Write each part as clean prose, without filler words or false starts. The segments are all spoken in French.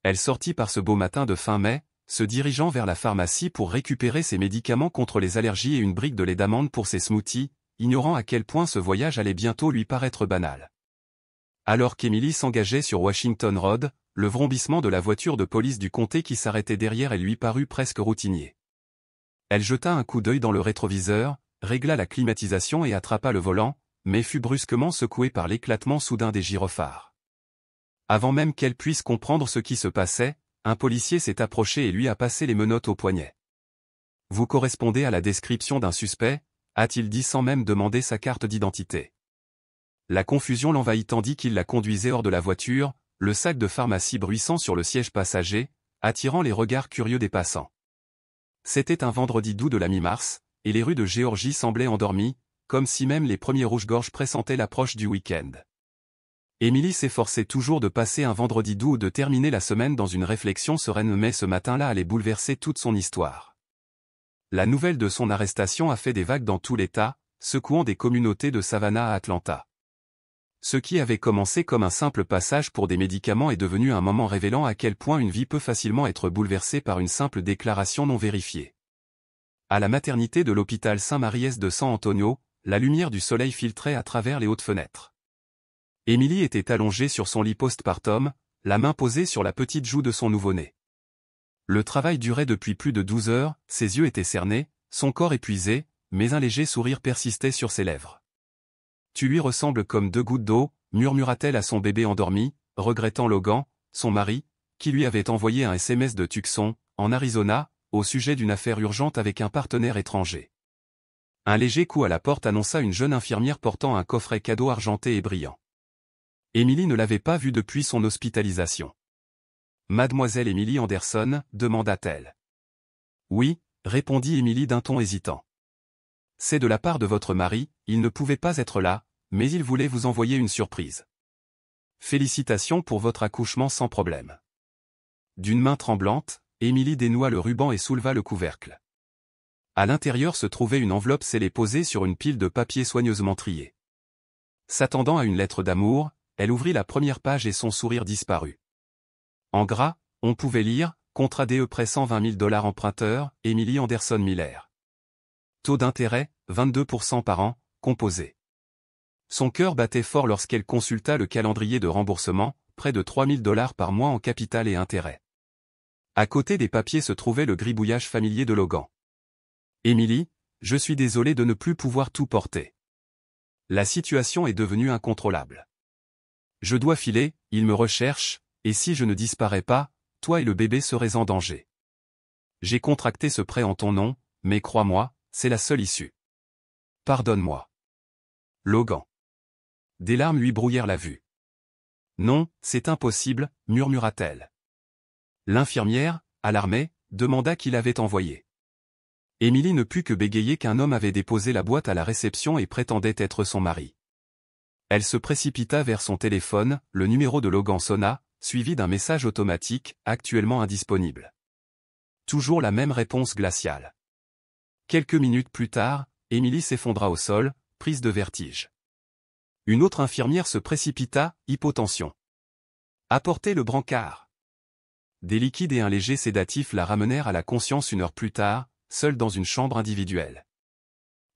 Elle sortit par ce beau matin de fin mai, se dirigeant vers la pharmacie pour récupérer ses médicaments contre les allergies et une brique de lait d'amande pour ses smoothies, ignorant à quel point ce voyage allait bientôt lui paraître banal. Alors qu'Emily s'engageait sur Washington Road, le vrombissement de la voiture de police du comté qui s'arrêtait derrière elle lui parut presque routinier. Elle jeta un coup d'œil dans le rétroviseur, régla la climatisation et attrapa le volant, mais fut brusquement secouée par l'éclatement soudain des gyrophares. Avant même qu'elle puisse comprendre ce qui se passait, un policier s'est approché et lui a passé les menottes au poignet. « Vous correspondez à la description d'un suspect ?» a-t-il dit sans même demander sa carte d'identité. La confusion l'envahit tandis qu'il la conduisait hors de la voiture, le sac de pharmacie bruissant sur le siège passager, attirant les regards curieux des passants. C'était un vendredi d'août de la mi-mars, et les rues de Géorgie semblaient endormies, comme si même les premiers rouges-gorges pressentaient l'approche du week-end. Emily s'efforçait toujours de passer un vendredi doux ou de terminer la semaine dans une réflexion sereine, mais ce matin-là allait bouleverser toute son histoire. La nouvelle de son arrestation a fait des vagues dans tout l'État, secouant des communautés de Savannah à Atlanta. Ce qui avait commencé comme un simple passage pour des médicaments est devenu un moment révélant à quel point une vie peut facilement être bouleversée par une simple déclaration non vérifiée. À la maternité de l'hôpital Saint-Maries de San Antonio, la lumière du soleil filtrait à travers les hautes fenêtres. Emily était allongée sur son lit postpartum, la main posée sur la petite joue de son nouveau-né. Le travail durait depuis plus de 12 heures, ses yeux étaient cernés, son corps épuisé, mais un léger sourire persistait sur ses lèvres. « Tu lui ressembles comme 2 gouttes d'eau », murmura-t-elle à son bébé endormi, regrettant Logan, son mari, qui lui avait envoyé un SMS de Tucson, en Arizona, au sujet d'une affaire urgente avec un partenaire étranger. Un léger coup à la porte annonça une jeune infirmière portant un coffret cadeau argenté et brillant. Emily ne l'avait pas vu depuis son hospitalisation. « Mademoiselle Emily Anderson ?» demanda-t-elle. « Oui », répondit Emily d'un ton hésitant. « C'est de la part de votre mari, il ne pouvait pas être là, mais il voulait vous envoyer une surprise. Félicitations pour votre accouchement sans problème. » D'une main tremblante, Emily dénoua le ruban et souleva le couvercle. À l'intérieur se trouvait une enveloppe scellée posée sur une pile de papier soigneusement triée. S'attendant à une lettre d'amour, elle ouvrit la première page et son sourire disparut. En gras, on pouvait lire « Contrat DE prêt $120 000 emprunteur, Emily Anderson Miller. Taux d'intérêt, 22% par an, composé. » Son cœur battait fort lorsqu'elle consulta le calendrier de remboursement, près de $3 000 par mois en capital et intérêts. À côté des papiers se trouvait le gribouillage familier de Logan. « Emily, je suis désolé de ne plus pouvoir tout porter. La situation est devenue incontrôlable. Je dois filer, il me recherche, et si je ne disparais pas, toi et le bébé serez en danger. J'ai contracté ce prêt en ton nom, mais crois-moi, c'est la seule issue. Pardonne-moi. Logan. » Des larmes lui brouillèrent la vue. « Non, c'est impossible, » murmura-t-elle. L'infirmière, alarmée, demanda qui l'avait envoyé. Emily ne put que bégayer qu'un homme avait déposé la boîte à la réception et prétendait être son mari. Elle se précipita vers son téléphone, le numéro de Logan sonna, suivi d'un message automatique, actuellement indisponible. Toujours la même réponse glaciale. Quelques minutes plus tard, Emily s'effondra au sol, prise de vertige. Une autre infirmière se précipita, hypotension. Apportez le brancard. Des liquides et un léger sédatif la ramenèrent à la conscience une heure plus tard, seule dans une chambre individuelle.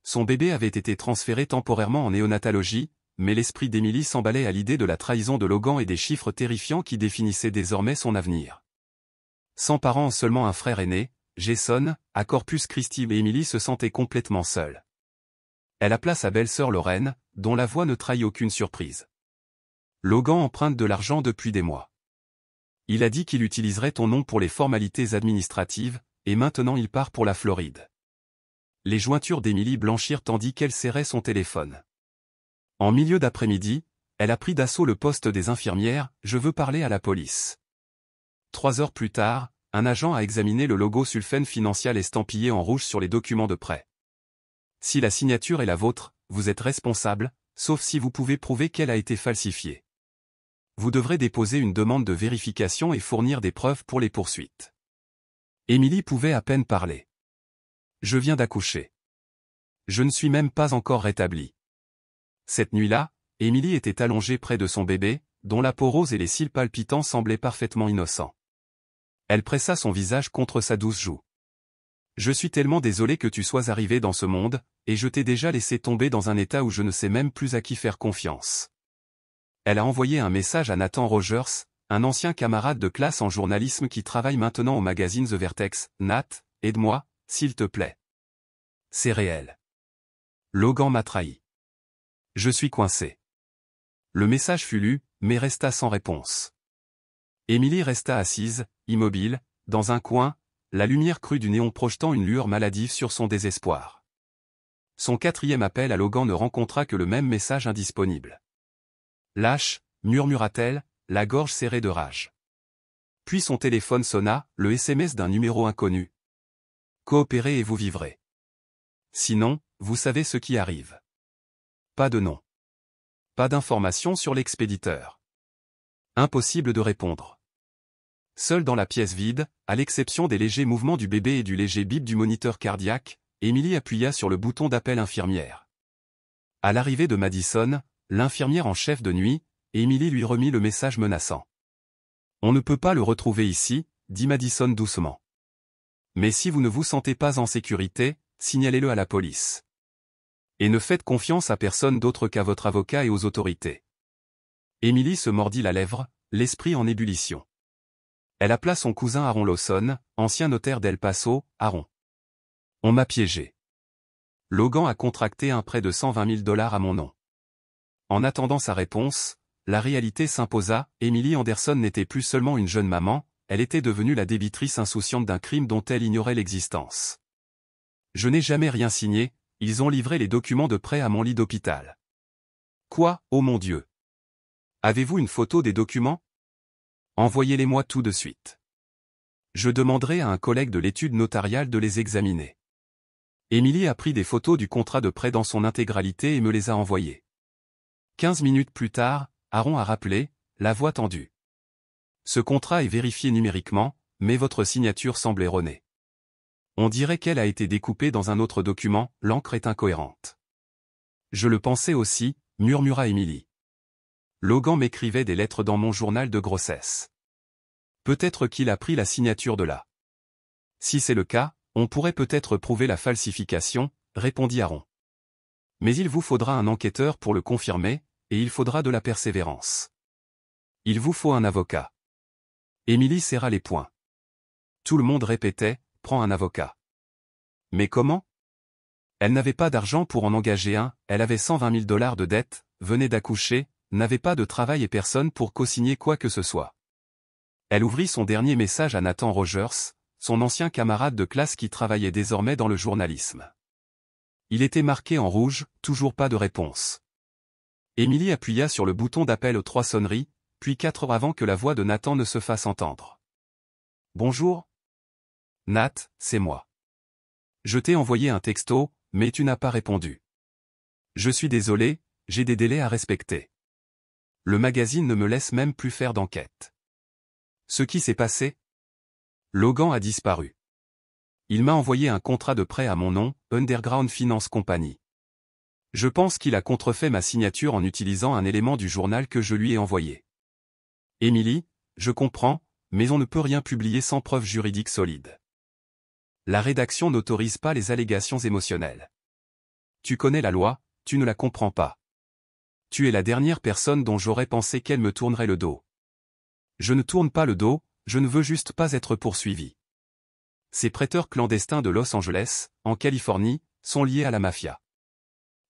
Son bébé avait été transféré temporairement en néonatologie, mais l'esprit d'Emily s'emballait à l'idée de la trahison de Logan et des chiffres terrifiants qui définissaient désormais son avenir. Sans parents, seulement un frère aîné, Jason, à Corpus Christi, et Emily se sentait complètement seule. Elle appela sa belle-sœur Lorraine, dont la voix ne trahit aucune surprise. Logan emprunte de l'argent depuis des mois. Il a dit qu'il utiliserait ton nom pour les formalités administratives, et maintenant il part pour la Floride. Les jointures d'Emily blanchirent tandis qu'elle serrait son téléphone. En milieu d'après-midi, elle a pris d'assaut le poste des infirmières, « Je veux parler à la police. » 3 heures plus tard, un agent a examiné le logo Sulfen Financial estampillé en rouge sur les documents de prêt. Si la signature est la vôtre, vous êtes responsable, sauf si vous pouvez prouver qu'elle a été falsifiée. Vous devrez déposer une demande de vérification et fournir des preuves pour les poursuites. Emily pouvait à peine parler. « Je viens d'accoucher. Je ne suis même pas encore rétablie. » Cette nuit-là, Emily était allongée près de son bébé, dont la peau rose et les cils palpitants semblaient parfaitement innocents. Elle pressa son visage contre sa douce joue. Je suis tellement désolé que tu sois arrivé dans ce monde, et je t'ai déjà laissé tomber dans un état où je ne sais même plus à qui faire confiance. Elle a envoyé un message à Nathan Rogers, un ancien camarade de classe en journalisme qui travaille maintenant au magazine The Vertex. Nat, aide-moi, s'il te plaît. C'est réel. Logan m'a trahi. Je suis coincé. Le message fut lu, mais resta sans réponse. Emily resta assise, immobile, dans un coin, la lumière crue du néon projetant une lueur maladive sur son désespoir. Son quatrième appel à Logan ne rencontra que le même message indisponible. Lâche, murmura-t-elle, la gorge serrée de rage. Puis son téléphone sonna, le SMS d'un numéro inconnu. Coopérez et vous vivrez. Sinon, vous savez ce qui arrive. Pas de nom. Pas d'informations sur l'expéditeur. Impossible de répondre. Seule dans la pièce vide, à l'exception des légers mouvements du bébé et du léger bip du moniteur cardiaque, Emily appuya sur le bouton d'appel infirmière. À l'arrivée de Madison, l'infirmière en chef de nuit, Emily lui remit le message menaçant. « On ne peut pas le retrouver ici », dit Madison doucement. « Mais si vous ne vous sentez pas en sécurité, signalez-le à la police. Et ne faites confiance à personne d'autre qu'à votre avocat et aux autorités. » Emily se mordit la lèvre, l'esprit en ébullition. Elle appela son cousin Aaron Lawson, ancien notaire d'El Paso. « Aaron. On m'a piégé. Logan a contracté un prêt de $120 000 à mon nom. » En attendant sa réponse, la réalité s'imposa. Emily Anderson n'était plus seulement une jeune maman, elle était devenue la débitrice insouciante d'un crime dont elle ignorait l'existence. « Je n'ai jamais rien signé, ils ont livré les documents de prêt à mon lit d'hôpital. »« Quoi, oh mon Dieu? Avez-vous une photo des documents? Envoyez-les-moi tout de suite. Je demanderai à un collègue de l'étude notariale de les examiner. » Emily a pris des photos du contrat de prêt dans son intégralité et me les a envoyées. 15 minutes plus tard, Aaron a rappelé, la voix tendue. Ce contrat est vérifié numériquement, mais votre signature semble erronée. On dirait qu'elle a été découpée dans un autre document, l'encre est incohérente. Je le pensais aussi, murmura Emily. Logan m'écrivait des lettres dans mon journal de grossesse. Peut-être qu'il a pris la signature de là. Si c'est le cas, on pourrait peut-être prouver la falsification, répondit Aaron. Mais il vous faudra un enquêteur pour le confirmer, et il faudra de la persévérance. Il vous faut un avocat. Emily serra les poings. Tout le monde répétait, prends un avocat. Mais comment? Elle n'avait pas d'argent pour en engager un, elle avait $120 000 de dettes, venait d'accoucher, n'avait pas de travail et personne pour co-signer quoi que ce soit. Elle ouvrit son dernier message à Nathan Rogers, son ancien camarade de classe qui travaillait désormais dans le journalisme. Il était marqué en rouge, toujours pas de réponse. Emily appuya sur le bouton d'appel aux 3 sonneries, puis 4 heures avant que la voix de Nathan ne se fasse entendre. « Bonjour. Nat, c'est moi. Je t'ai envoyé un texto, mais tu n'as pas répondu. Je suis désolé, j'ai des délais à respecter. Le magazine ne me laisse même plus faire d'enquête. Ce qui s'est passé? Logan a disparu. Il m'a envoyé un contrat de prêt à mon nom, Underground Finance Company. Je pense qu'il a contrefait ma signature en utilisant un élément du journal que je lui ai envoyé. Emily, je comprends, mais on ne peut rien publier sans preuve juridique solide. La rédaction n'autorise pas les allégations émotionnelles. Tu connais la loi, tu ne la comprends pas. Tu es la dernière personne dont j'aurais pensé qu'elle me tournerait le dos. Je ne tourne pas le dos, je ne veux juste pas être poursuivi. Ces prêteurs clandestins de Los Angeles, en Californie, sont liés à la mafia.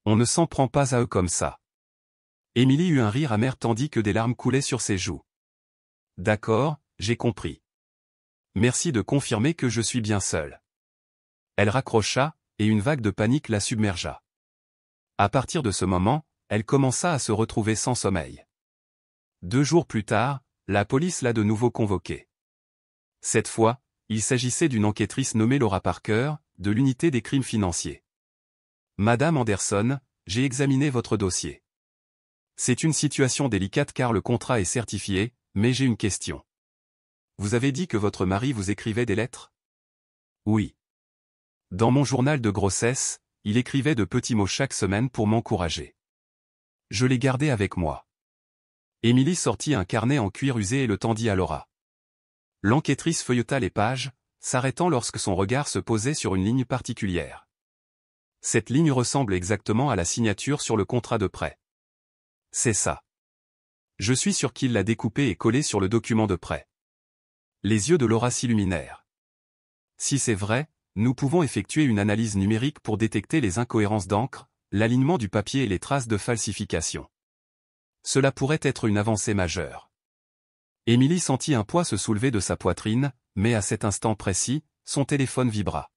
On ne s'en prend pas à eux comme ça. Emily eut un rire amer tandis que des larmes coulaient sur ses joues. D'accord, j'ai compris. Merci de confirmer que je suis bien seule. Elle raccrocha, et une vague de panique la submergea. À partir de ce moment, elle commença à se retrouver sans sommeil. 2 jours plus tard, la police l'a de nouveau convoquée. Cette fois, il s'agissait d'une enquêtrice nommée Laura Parker, de l'unité des crimes financiers. Madame Anderson, j'ai examiné votre dossier. C'est une situation délicate car le contrat est certifié, mais j'ai une question. Vous avez dit que votre mari vous écrivait des lettres? Oui. Dans mon journal de grossesse, il écrivait de petits mots chaque semaine pour m'encourager. Je l'ai gardé avec moi. Emily sortit un carnet en cuir usé et le tendit à Laura. L'enquêtrice feuilleta les pages, s'arrêtant lorsque son regard se posait sur une ligne particulière. Cette ligne ressemble exactement à la signature sur le contrat de prêt. C'est ça. Je suis sûr qu'il l'a découpée et collée sur le document de prêt. Les yeux de Laura s'illuminèrent. Si c'est vrai, nous pouvons effectuer une analyse numérique pour détecter les incohérences d'encre, l'alignement du papier et les traces de falsification. Cela pourrait être une avancée majeure. Émilie sentit un poids se soulever de sa poitrine, mais à cet instant précis, son téléphone vibra.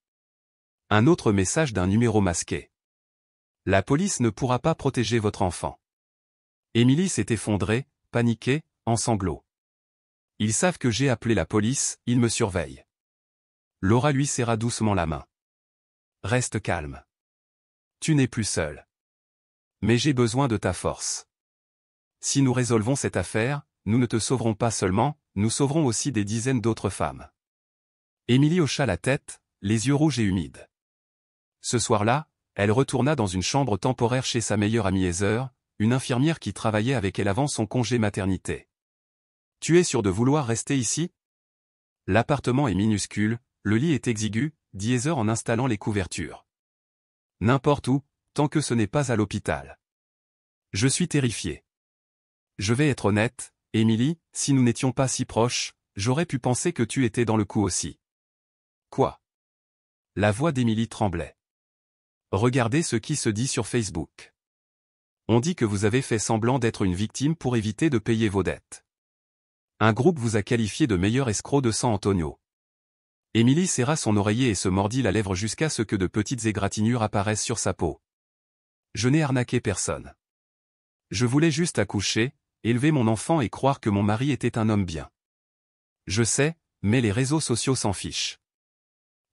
Un autre message d'un numéro masqué. La police ne pourra pas protéger votre enfant. Émilie s'est effondrée, paniquée, en sanglots. Ils savent que j'ai appelé la police, ils me surveillent. Laura lui serra doucement la main. Reste calme. Tu n'es plus seule. Mais j'ai besoin de ta force. Si nous résolvons cette affaire, nous ne te sauverons pas seulement, nous sauverons aussi des dizaines d'autres femmes. Émilie hocha la tête, les yeux rouges et humides. Ce soir-là, elle retourna dans une chambre temporaire chez sa meilleure amie Heather, une infirmière qui travaillait avec elle avant son congé maternité. « Tu es sûr de vouloir rester ici ? L'appartement est minuscule, le lit est exigu, dit Heather en installant les couvertures. N'importe où, tant que ce n'est pas à l'hôpital. Je suis terrifié. Je vais être honnête, Émilie, si nous n'étions pas si proches, j'aurais pu penser que tu étais dans le coup aussi. Quoi ? La voix d'Émilie tremblait. Regardez ce qui se dit sur Facebook. On dit que vous avez fait semblant d'être une victime pour éviter de payer vos dettes. Un groupe vous a qualifié de meilleur escroc de San Antonio. Émilie serra son oreiller et se mordit la lèvre jusqu'à ce que de petites égratignures apparaissent sur sa peau. Je n'ai arnaqué personne. Je voulais juste accoucher, élever mon enfant et croire que mon mari était un homme bien. Je sais, mais les réseaux sociaux s'en fichent.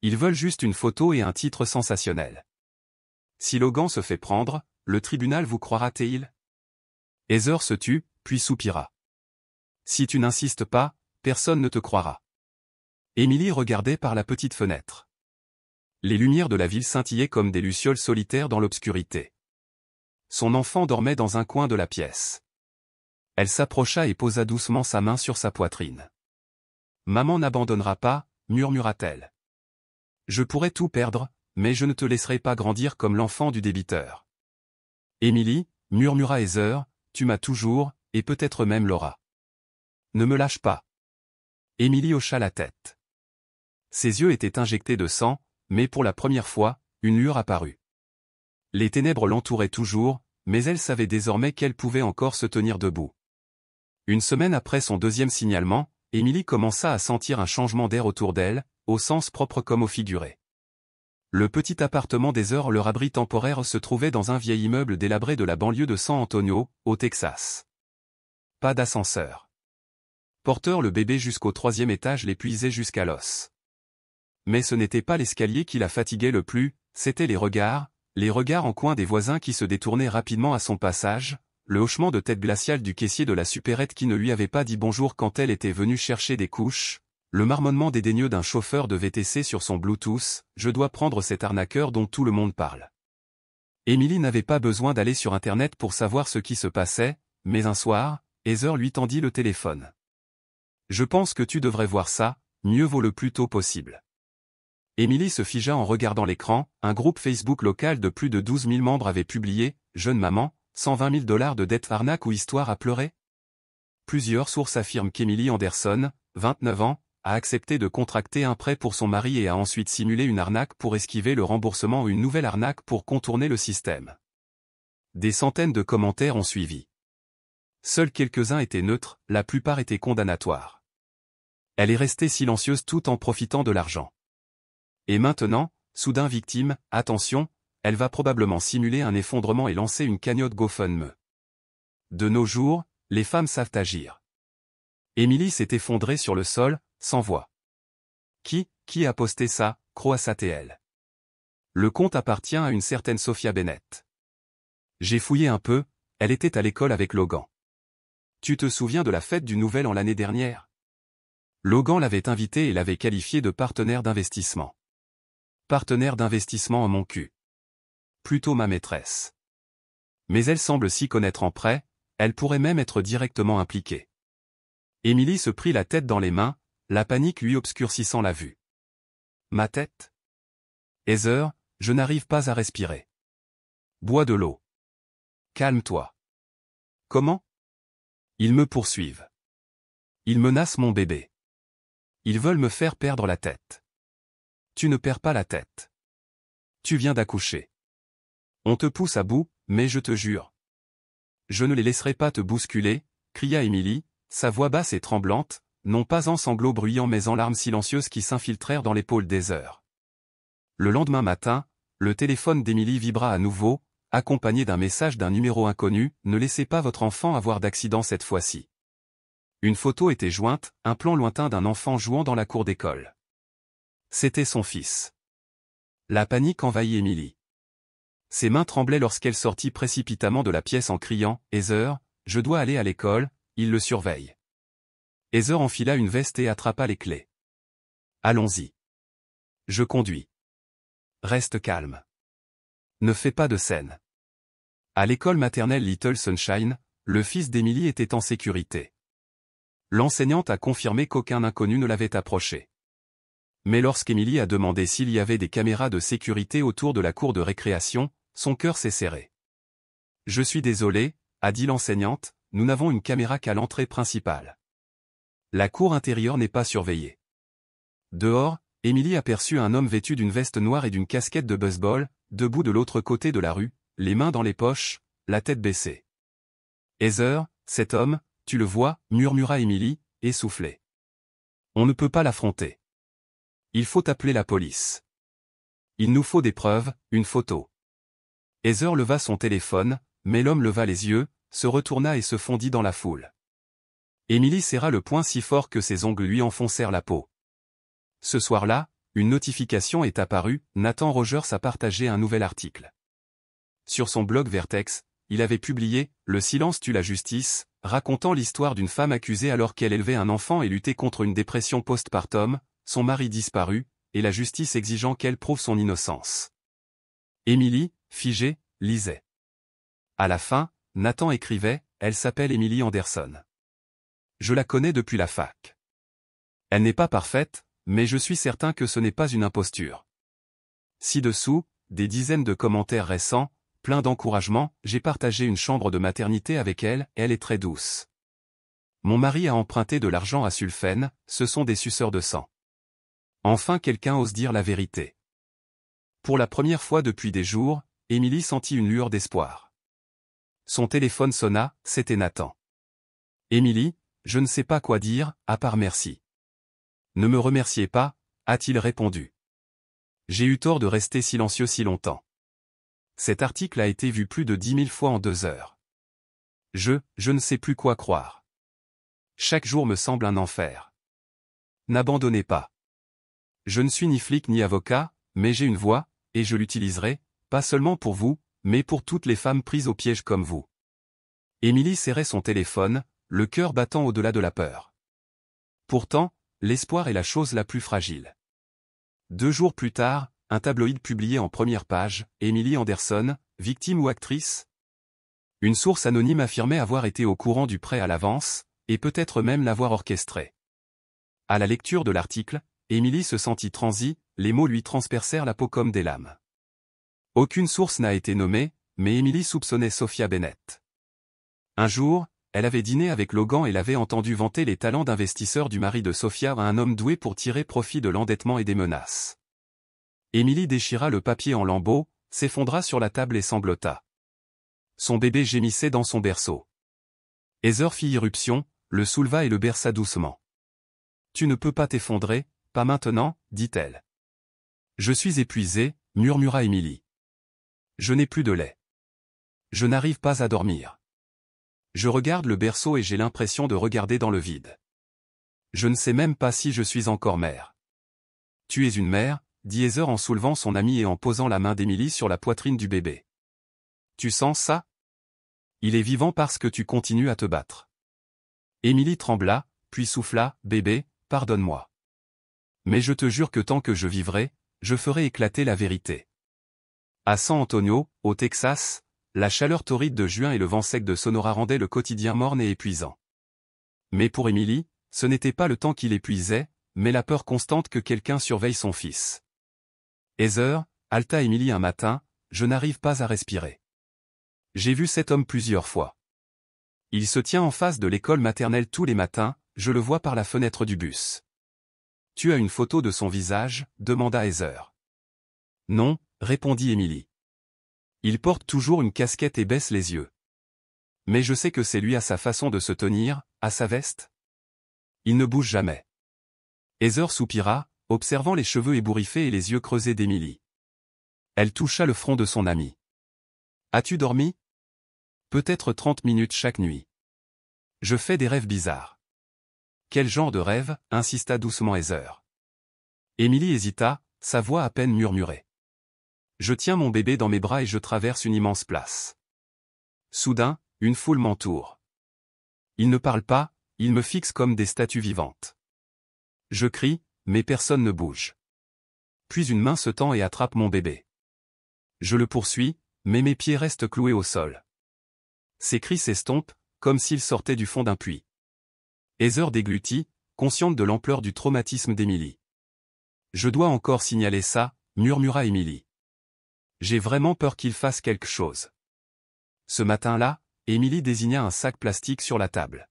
Ils veulent juste une photo et un titre sensationnel. Si Logan se fait prendre, le tribunal vous croira-t-il ? Heather se tut, puis soupira. Si tu n'insistes pas, personne ne te croira. Émilie regardait par la petite fenêtre. Les lumières de la ville scintillaient comme des lucioles solitaires dans l'obscurité. Son enfant dormait dans un coin de la pièce. Elle s'approcha et posa doucement sa main sur sa poitrine. « Maman n'abandonnera pas, murmura-t-elle. Je pourrais tout perdre, mais je ne te laisserai pas grandir comme l'enfant du débiteur. Émilie, murmura Heather, tu m'as toujours, et peut-être même Laura. Ne me lâche pas. Émilie hocha la tête. Ses yeux étaient injectés de sang, mais pour la première fois, une lueur apparut. Les ténèbres l'entouraient toujours, mais elle savait désormais qu'elle pouvait encore se tenir debout. Une semaine après son deuxième signalement, Émilie commença à sentir un changement d'air autour d'elle, au sens propre comme au figuré. Le petit appartement d'Heather, leur abri temporaire, se trouvait dans un vieil immeuble délabré de la banlieue de San Antonio, au Texas. Pas d'ascenseur. Porteur le bébé jusqu'au 3e étage l'épuisait jusqu'à l'os. Mais ce n'était pas l'escalier qui la fatiguait le plus, c'étaient les regards en coin des voisins qui se détournaient rapidement à son passage, le hochement de tête glacial du caissier de la supérette qui ne lui avait pas dit bonjour quand elle était venue chercher des couches, le marmonnement dédaigneux d'un chauffeur de VTC sur son Bluetooth, « Je dois prendre cet arnaqueur dont tout le monde parle ». Émilie n'avait pas besoin d'aller sur Internet pour savoir ce qui se passait, mais un soir, Heather lui tendit le téléphone. « Je pense que tu devrais voir ça, mieux vaut le plus tôt possible. » Émilie se figea en regardant l'écran, un groupe Facebook local de plus de 12 000 membres avait publié « Jeune maman, 120 000 $ de dette arnaque ou histoire à pleurer ?» Plusieurs sources affirment qu'Emily Anderson, 29 ans, a accepté de contracter un prêt pour son mari et a ensuite simulé une arnaque pour esquiver le remboursement ou une nouvelle arnaque pour contourner le système. Des centaines de commentaires ont suivi. Seuls quelques-uns étaient neutres, la plupart étaient condamnatoires. Elle est restée silencieuse tout en profitant de l'argent. Et maintenant, soudain victime, attention, elle va probablement simuler un effondrement et lancer une cagnotte GoFundMe. De nos jours, les femmes savent agir. Émilie s'est effondrée sur le sol, sans voix. Qui a posté ça, croassa-t-elle. Le compte appartient à une certaine Sophia Bennett. J'ai fouillé un peu, elle était à l'école avec Logan. Tu te souviens de la fête du Nouvel An l'année dernière? Logan l'avait invitée et l'avait qualifiée de partenaire d'investissement. Partenaire d'investissement en mon cul. Plutôt ma maîtresse. Mais elle semble s'y connaître en prêt, elle pourrait même être directement impliquée. Émilie se prit la tête dans les mains, la panique lui obscurcissant la vue. Ma tête? Heather, je n'arrive pas à respirer. Bois de l'eau. Calme-toi. Comment? Ils me poursuivent. Ils menacent mon bébé. Ils veulent me faire perdre la tête. Tu ne perds pas la tête. Tu viens d'accoucher. On te pousse à bout, mais je te jure. Je ne les laisserai pas te bousculer, cria Émilie, sa voix basse et tremblante, non pas en sanglots bruyants mais en larmes silencieuses qui s'infiltrèrent dans l'épaule d'Heather. Le lendemain matin, le téléphone d'Émilie vibra à nouveau, accompagné d'un message d'un numéro inconnu, ne laissez pas votre enfant avoir d'accident cette fois-ci. Une photo était jointe, un plan lointain d'un enfant jouant dans la cour d'école. C'était son fils. La panique envahit Émilie. Ses mains tremblaient lorsqu'elle sortit précipitamment de la pièce en criant « Heather, je dois aller à l'école, il le surveille. » Heather enfila une veste et attrapa les clés. « Allons-y. Je conduis. Reste calme. Ne fais pas de scène. » À l'école maternelle Little Sunshine, le fils d'Émilie était en sécurité. L'enseignante a confirmé qu'aucun inconnu ne l'avait approché. Mais lorsqu'Émilie a demandé s'il y avait des caméras de sécurité autour de la cour de récréation, son cœur s'est serré. « Je suis désolée, a dit l'enseignante, nous n'avons une caméra qu'à l'entrée principale. La cour intérieure n'est pas surveillée. » Dehors, Émilie aperçut un homme vêtu d'une veste noire et d'une casquette de baseball, debout de l'autre côté de la rue, les mains dans les poches, la tête baissée. « Heather, cet homme, tu le vois, murmura Émilie, essoufflée. On ne peut pas l'affronter. Il faut appeler la police. Il nous faut des preuves, une photo. Heather leva son téléphone, mais l'homme leva les yeux, se retourna et se fondit dans la foule. Émilie serra le poing si fort que ses ongles lui enfoncèrent la peau. Ce soir-là, une notification est apparue, Nathan Rogers a partagé un nouvel article. Sur son blog Vertex, il avait publié « Le silence tue la justice », racontant l'histoire d'une femme accusée alors qu'elle élevait un enfant et luttait contre une dépression postpartum, son mari disparu, et la justice exigeant qu'elle prouve son innocence. Émilie, figée, lisait. À la fin, Nathan écrivait « Elle s'appelle Emily Anderson. Je la connais depuis la fac. Elle n'est pas parfaite, mais je suis certain que ce n'est pas une imposture. » Ci-dessous, des dizaines de commentaires récents, pleins d'encouragement, j'ai partagé une chambre de maternité avec elle, elle est très douce. Mon mari a emprunté de l'argent à Sulfène, ce sont des suceurs de sang. Enfin quelqu'un ose dire la vérité. Pour la première fois depuis des jours, Émilie sentit une lueur d'espoir. Son téléphone sonna, c'était Nathan. Émilie, je ne sais pas quoi dire, à part merci. Ne me remerciez pas, a-t-il répondu. J'ai eu tort de rester silencieux si longtemps. Cet article a été vu plus de 10 000 fois en 2 heures. Je ne sais plus quoi croire. Chaque jour me semble un enfer. N'abandonnez pas. Je ne suis ni flic ni avocat, mais j'ai une voix, et je l'utiliserai, pas seulement pour vous, mais pour toutes les femmes prises au piège comme vous. Émilie serrait son téléphone, le cœur battant au-delà de la peur. Pourtant, l'espoir est la chose la plus fragile. 2 jours plus tard, un tabloïd publié en première page, Emily Anderson, victime ou actrice? Une source anonyme affirmait avoir été au courant du prêt à l'avance, et peut-être même l'avoir orchestré. À la lecture de l'article, Émilie se sentit transie, les mots lui transpercèrent la peau comme des lames. Aucune source n'a été nommée, mais Émilie soupçonnait Sophia Bennett. Un jour, elle avait dîné avec Logan et l'avait entendu vanter les talents d'investisseur du mari de Sophia à un homme doué pour tirer profit de l'endettement et des menaces. Émilie déchira le papier en lambeaux, s'effondra sur la table et sanglota. Son bébé gémissait dans son berceau. Heather fit irruption, le souleva et le berça doucement. « Tu ne peux pas t'effondrer, pas maintenant, dit-elle. Je suis épuisée, murmura Émilie. Je n'ai plus de lait. Je n'arrive pas à dormir. Je regarde le berceau et j'ai l'impression de regarder dans le vide. Je ne sais même pas si je suis encore mère. Tu es une mère, dit Heather en soulevant son amie et en posant la main d'Émilie sur la poitrine du bébé. Tu sens ça? Il est vivant parce que tu continues à te battre. Émilie trembla, puis souffla, bébé, pardonne-moi. Mais je te jure que tant que je vivrai, je ferai éclater la vérité. À San Antonio, au Texas, la chaleur torride de juin et le vent sec de Sonora rendaient le quotidien morne et épuisant. Mais pour Émilie, ce n'était pas le temps qui l'épuisait, mais la peur constante que quelqu'un surveille son fils. Heather, halta Emily un matin, je n'arrive pas à respirer. J'ai vu cet homme plusieurs fois. Il se tient en face de l'école maternelle tous les matins, je le vois par la fenêtre du bus. Tu as une photo de son visage, demanda Heather. Non, répondit Emily. Il porte toujours une casquette et baisse les yeux. Mais je sais que c'est lui à sa façon de se tenir, à sa veste. Il ne bouge jamais. Heather soupira, observant les cheveux ébouriffés et les yeux creusés d'Emily. Elle toucha le front de son amie. As-tu dormi? Peut-être 30 minutes chaque nuit. Je fais des rêves bizarres. Quel genre de rêve? Insista doucement Heather. Emily hésita, sa voix à peine murmurée. Je tiens mon bébé dans mes bras et je traverse une immense place. Soudain, une foule m'entoure. Ils ne parlent pas, ils me fixent comme des statues vivantes. Je crie, mais personne ne bouge. Puis une main se tend et attrape mon bébé. Je le poursuis, mais mes pieds restent cloués au sol. Ses cris s'estompent, comme s'ils sortaient du fond d'un puits. Heather déglutit, consciente de l'ampleur du traumatisme d'Emily. Je dois encore signaler ça, murmura Emily. J'ai vraiment peur qu'il fasse quelque chose. Ce matin-là, Emily désigna un sac plastique sur la table.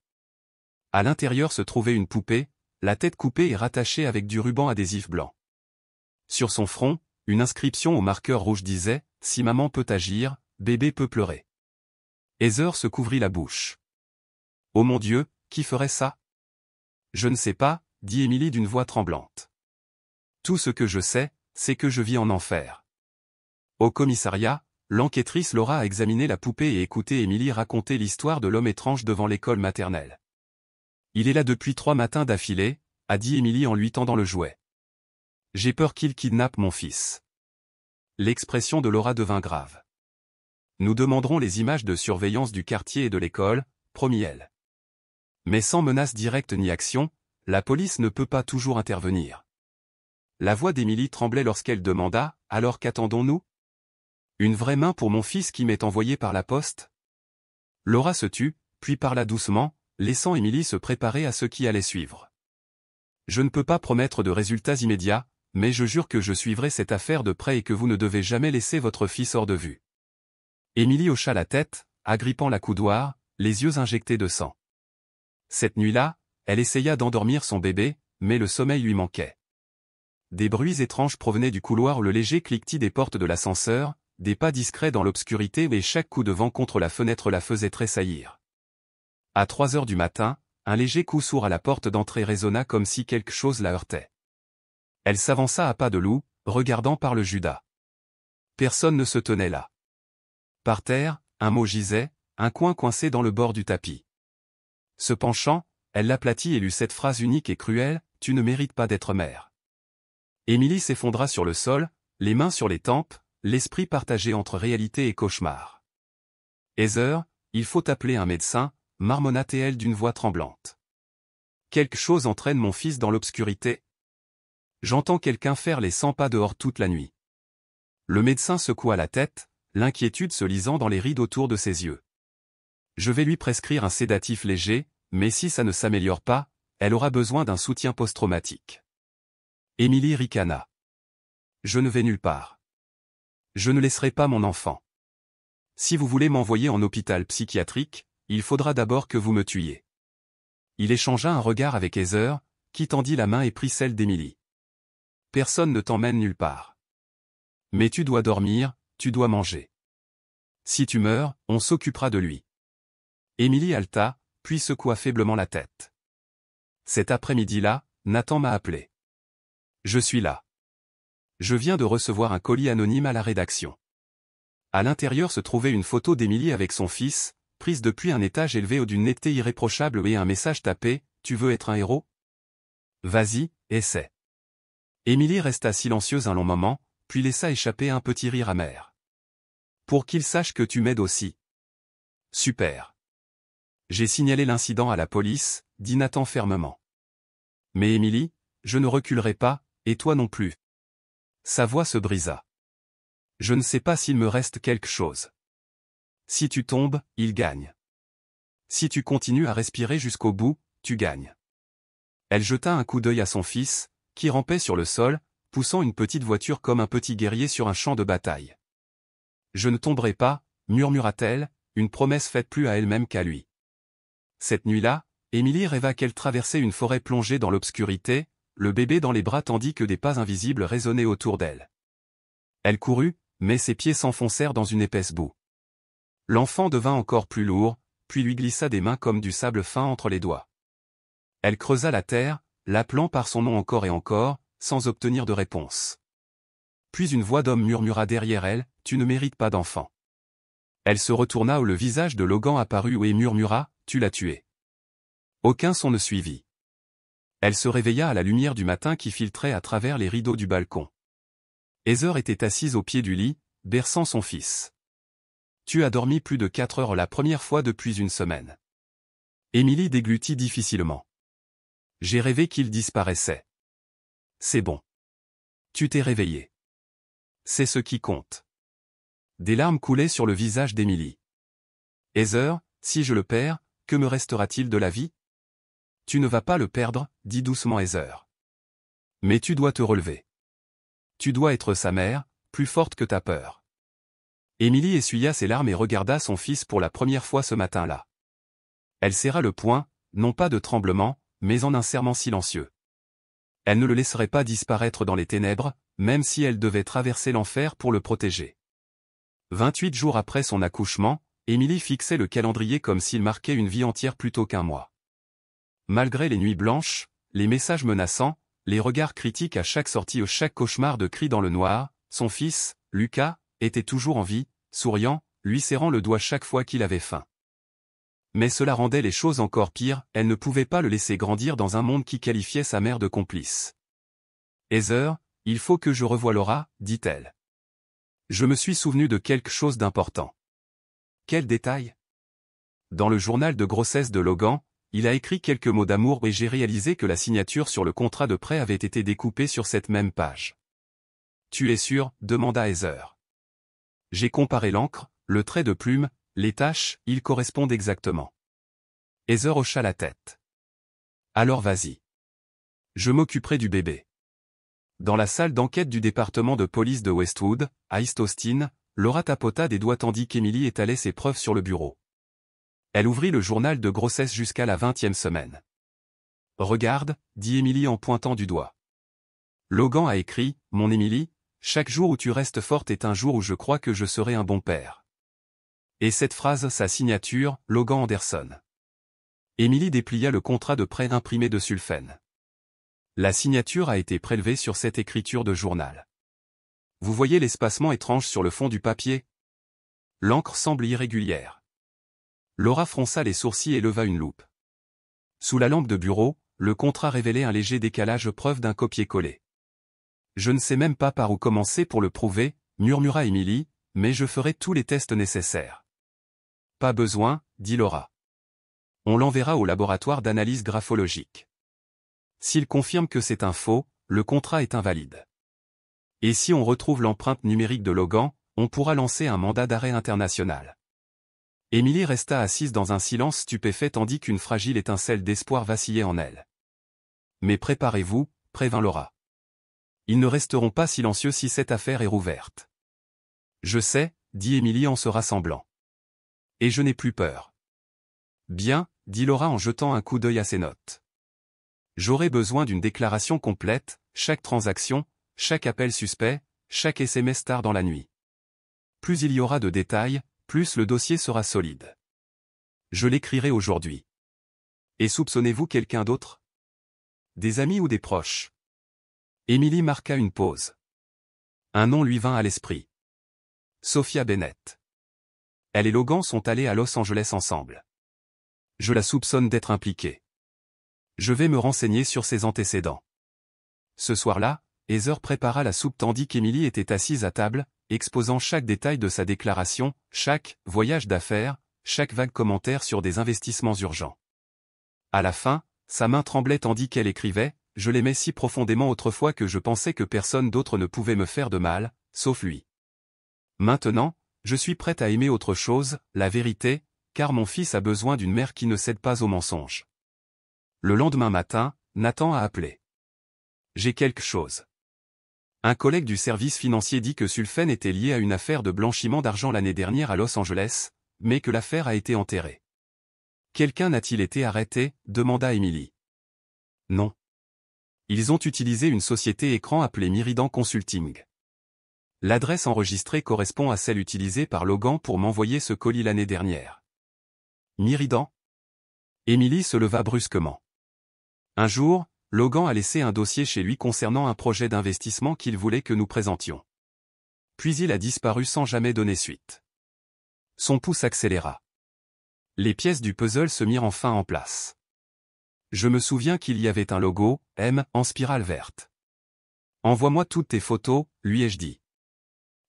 À l'intérieur se trouvait une poupée, la tête coupée et rattachée avec du ruban adhésif blanc. Sur son front, une inscription au marqueur rouge disait « Si maman peut agir, bébé peut pleurer ». Heather se couvrit la bouche. « Oh mon Dieu, qui ferait ça ?» Je ne sais pas, dit Emily d'une voix tremblante. Tout ce que je sais, c'est que je vis en enfer. Au commissariat, l'enquêtrice Laura a examiné la poupée et écouté Emily raconter l'histoire de l'homme étrange devant l'école maternelle. Il est là depuis 3 matins d'affilée, a dit Emily en lui tendant le jouet. J'ai peur qu'il kidnappe mon fils. L'expression de Laura devint grave. Nous demanderons les images de surveillance du quartier et de l'école, promit-elle. Mais sans menace directe ni action, la police ne peut pas toujours intervenir. La voix d'Emily tremblait lorsqu'elle demanda « Alors qu'attendons-nous ? Une vraie main pour mon fils qui m'est envoyé par la poste ?» Laura se tut, puis parla doucement, laissant Emily se préparer à ce qui allait suivre. Je ne peux pas promettre de résultats immédiats, mais je jure que je suivrai cette affaire de près et que vous ne devez jamais laisser votre fils hors de vue. Emily hocha la tête, agrippant la coudoir, les yeux injectés de sang. Cette nuit-là, elle essaya d'endormir son bébé, mais le sommeil lui manquait. Des bruits étranges provenaient du couloir, le léger cliquetis des portes de l'ascenseur, des pas discrets dans l'obscurité et chaque coup de vent contre la fenêtre la faisait tressaillir. À 3 heures du matin, un léger coup sourd à la porte d'entrée résonna comme si quelque chose la heurtait. Elle s'avança à pas de loup, regardant par le judas. Personne ne se tenait là. Par terre, un mot gisait, un coin coincé dans le bord du tapis. Se penchant, elle l'aplatit et lut cette phrase unique et cruelle, « Tu ne mérites pas d'être mère ». Emily s'effondra sur le sol, les mains sur les tempes, l'esprit partagé entre réalité et cauchemar. « Heather, il faut appeler un médecin », marmonna-t-elle d'une voix tremblante. Quelque chose entraîne mon fils dans l'obscurité. J'entends quelqu'un faire les 100 pas dehors toute la nuit. Le médecin secoua la tête, l'inquiétude se lisant dans les rides autour de ses yeux. Je vais lui prescrire un sédatif léger, mais si ça ne s'améliore pas, elle aura besoin d'un soutien post-traumatique. Emily ricana. Je ne vais nulle part. Je ne laisserai pas mon enfant. Si vous voulez m'envoyer en hôpital psychiatrique, il faudra d'abord que vous me tuiez. Il échangea un regard avec Heather, qui tendit la main et prit celle d'Emily. Personne ne t'emmène nulle part. Mais tu dois dormir, tu dois manger. Si tu meurs, on s'occupera de lui. Emily halta, puis secoua faiblement la tête. Cet après-midi-là, Nathan m'a appelé. Je suis là. Je viens de recevoir un colis anonyme à la rédaction. À l'intérieur se trouvait une photo d'Emily avec son fils, prise depuis un étage élevé d'une netteté irréprochable et un message tapé, « Tu veux être un héros ? Vas-y, essaie. » Emily resta silencieuse un long moment, puis laissa échapper un petit rire amer. « Pour qu'il sache que tu m'aides aussi. » Super. J'ai signalé l'incident à la police, dit Nathan fermement. Mais Emily, je ne reculerai pas, et toi non plus. Sa voix se brisa. Je ne sais pas s'il me reste quelque chose. Si tu tombes, il gagne. Si tu continues à respirer jusqu'au bout, tu gagnes. Elle jeta un coup d'œil à son fils, qui rampait sur le sol, poussant une petite voiture comme un petit guerrier sur un champ de bataille. Je ne tomberai pas, murmura-t-elle, une promesse faite plus à elle-même qu'à lui. Cette nuit-là, Émilie rêva qu'elle traversait une forêt plongée dans l'obscurité, le bébé dans les bras tandis que des pas invisibles résonnaient autour d'elle. Elle courut, mais ses pieds s'enfoncèrent dans une épaisse boue. L'enfant devint encore plus lourd, puis lui glissa des mains comme du sable fin entre les doigts. Elle creusa la terre, l'appelant par son nom encore et encore, sans obtenir de réponse. Puis une voix d'homme murmura derrière elle, « Tu ne mérites pas d'enfant. » Elle se retourna où le visage de Logan apparut et murmura, « Tu l'as tué. » Aucun son ne suivit. Elle se réveilla à la lumière du matin qui filtrait à travers les rideaux du balcon. Heather était assise au pied du lit, berçant son fils. « Tu as dormi plus de 4 heures la première fois depuis une semaine. » Émilie déglutit difficilement. « J'ai rêvé qu'il disparaissait. » « C'est bon. Tu t'es réveillé. C'est ce qui compte. » Des larmes coulaient sur le visage d'Émilie. « Heather, si je le perds, que me restera-t-il de la vie ? » « Tu ne vas pas le perdre, dit doucement Heather. Mais tu dois te relever. Tu dois être sa mère, plus forte que ta peur. » Émilie essuya ses larmes et regarda son fils pour la première fois ce matin-là. Elle serra le poing, non pas de tremblement, mais en un serment silencieux. Elle ne le laisserait pas disparaître dans les ténèbres, même si elle devait traverser l'enfer pour le protéger. 28 jours après son accouchement, Émilie fixait le calendrier comme s'il marquait une vie entière plutôt qu'un mois. Malgré les nuits blanches, les messages menaçants, les regards critiques à chaque sortie ou chaque cauchemar de cris dans le noir, son fils, Lucas, était toujours en vie, souriant, lui serrant le doigt chaque fois qu'il avait faim. Mais cela rendait les choses encore pires, elle ne pouvait pas le laisser grandir dans un monde qui qualifiait sa mère de complice. « Heather, il faut que je revoie Laura, dit-elle. Je me suis souvenu de quelque chose d'important. » « Quel détail ? » Dans le journal de grossesse de Logan, il a écrit quelques mots d'amour et j'ai réalisé que la signature sur le contrat de prêt avait été découpée sur cette même page. « Tu es sûr ? Demanda Heather. J'ai comparé l'encre, le trait de plume, les taches, ils correspondent exactement. Heather hocha la tête. Alors vas-y. Je m'occuperai du bébé. Dans la salle d'enquête du département de police de Westwood, à East Austin, Laura tapota des doigts tandis qu'Émilie étalait ses preuves sur le bureau. Elle ouvrit le journal de grossesse jusqu'à la 20e semaine. Regarde, dit Émilie en pointant du doigt. Logan a écrit, mon Émilie, chaque jour où tu restes forte est un jour où je crois que je serai un bon père. Et cette phrase, sa signature, Logan Anderson. Émilie déplia le contrat de prêt imprimé de sulfène. La signature a été prélevée sur cette écriture de journal. Vous voyez l'espacement étrange sur le fond du papier ? L'encre semble irrégulière. Laura fronça les sourcils et leva une loupe. Sous la lampe de bureau, le contrat révélait un léger décalage preuve d'un copier-coller. Je ne sais même pas par où commencer pour le prouver, murmura Émilie, mais je ferai tous les tests nécessaires. Pas besoin, dit Laura. On l'enverra au laboratoire d'analyse graphologique. S'il confirme que c'est un faux, le contrat est invalide. Et si on retrouve l'empreinte numérique de Logan, on pourra lancer un mandat d'arrêt international. Émilie resta assise dans un silence stupéfait tandis qu'une fragile étincelle d'espoir vacillait en elle. Mais préparez-vous, prévint Laura. Ils ne resteront pas silencieux si cette affaire est rouverte. Je sais, dit Émilie en se rassemblant. Et je n'ai plus peur. Bien, dit Laura en jetant un coup d'œil à ses notes. J'aurai besoin d'une déclaration complète, chaque transaction, chaque appel suspect, chaque SMS tard dans la nuit. Plus il y aura de détails, plus le dossier sera solide. Je l'écrirai aujourd'hui. Et soupçonnez-vous quelqu'un d'autre ? Des amis ou des proches ? Émilie marqua une pause. Un nom lui vint à l'esprit. Sophia Bennett. Elle et Logan sont allés à Los Angeles ensemble. Je la soupçonne d'être impliquée. Je vais me renseigner sur ses antécédents. Ce soir-là, Heather prépara la soupe tandis qu'Émilie était assise à table, exposant chaque détail de sa déclaration, chaque voyage d'affaires, chaque vague commentaire sur des investissements urgents. À la fin, sa main tremblait tandis qu'elle écrivait « Je l'aimais si profondément autrefois que je pensais que personne d'autre ne pouvait me faire de mal, sauf lui. Maintenant, je suis prête à aimer autre chose, la vérité, car mon fils a besoin d'une mère qui ne cède pas aux mensonges. » Le lendemain matin, Nathan a appelé. J'ai quelque chose. Un collègue du service financier dit que Sulfen était lié à une affaire de blanchiment d'argent l'année dernière à Los Angeles, mais que l'affaire a été enterrée. Quelqu'un n'a-t-il été arrêté? Demanda Emily. Non. Ils ont utilisé une société écran appelée Miridan Consulting. L'adresse enregistrée correspond à celle utilisée par Logan pour m'envoyer ce colis l'année dernière. Miridan? Emily se leva brusquement. Un jour, Logan a laissé un dossier chez lui concernant un projet d'investissement qu'il voulait que nous présentions. Puis il a disparu sans jamais donner suite. Son pouls s'accéléra. Les pièces du puzzle se mirent enfin en place. Je me souviens qu'il y avait un logo, M, en spirale verte. Envoie-moi toutes tes photos, lui ai-je dit.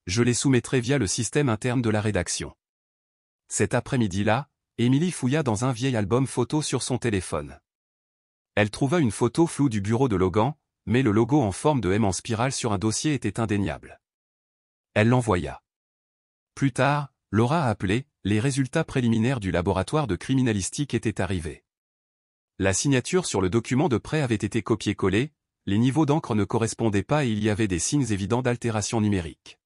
Je les soumettrai via le système interne de la rédaction. Cet après-midi-là, Emily fouilla dans un vieil album photo sur son téléphone. Elle trouva une photo floue du bureau de Logan, mais le logo en forme de M en spirale sur un dossier était indéniable. Elle l'envoya. Plus tard, Laura a appelé, les résultats préliminaires du laboratoire de criminalistique étaient arrivés. La signature sur le document de prêt avait été copiée-collée, les niveaux d'encre ne correspondaient pas et il y avait des signes évidents d'altération numérique.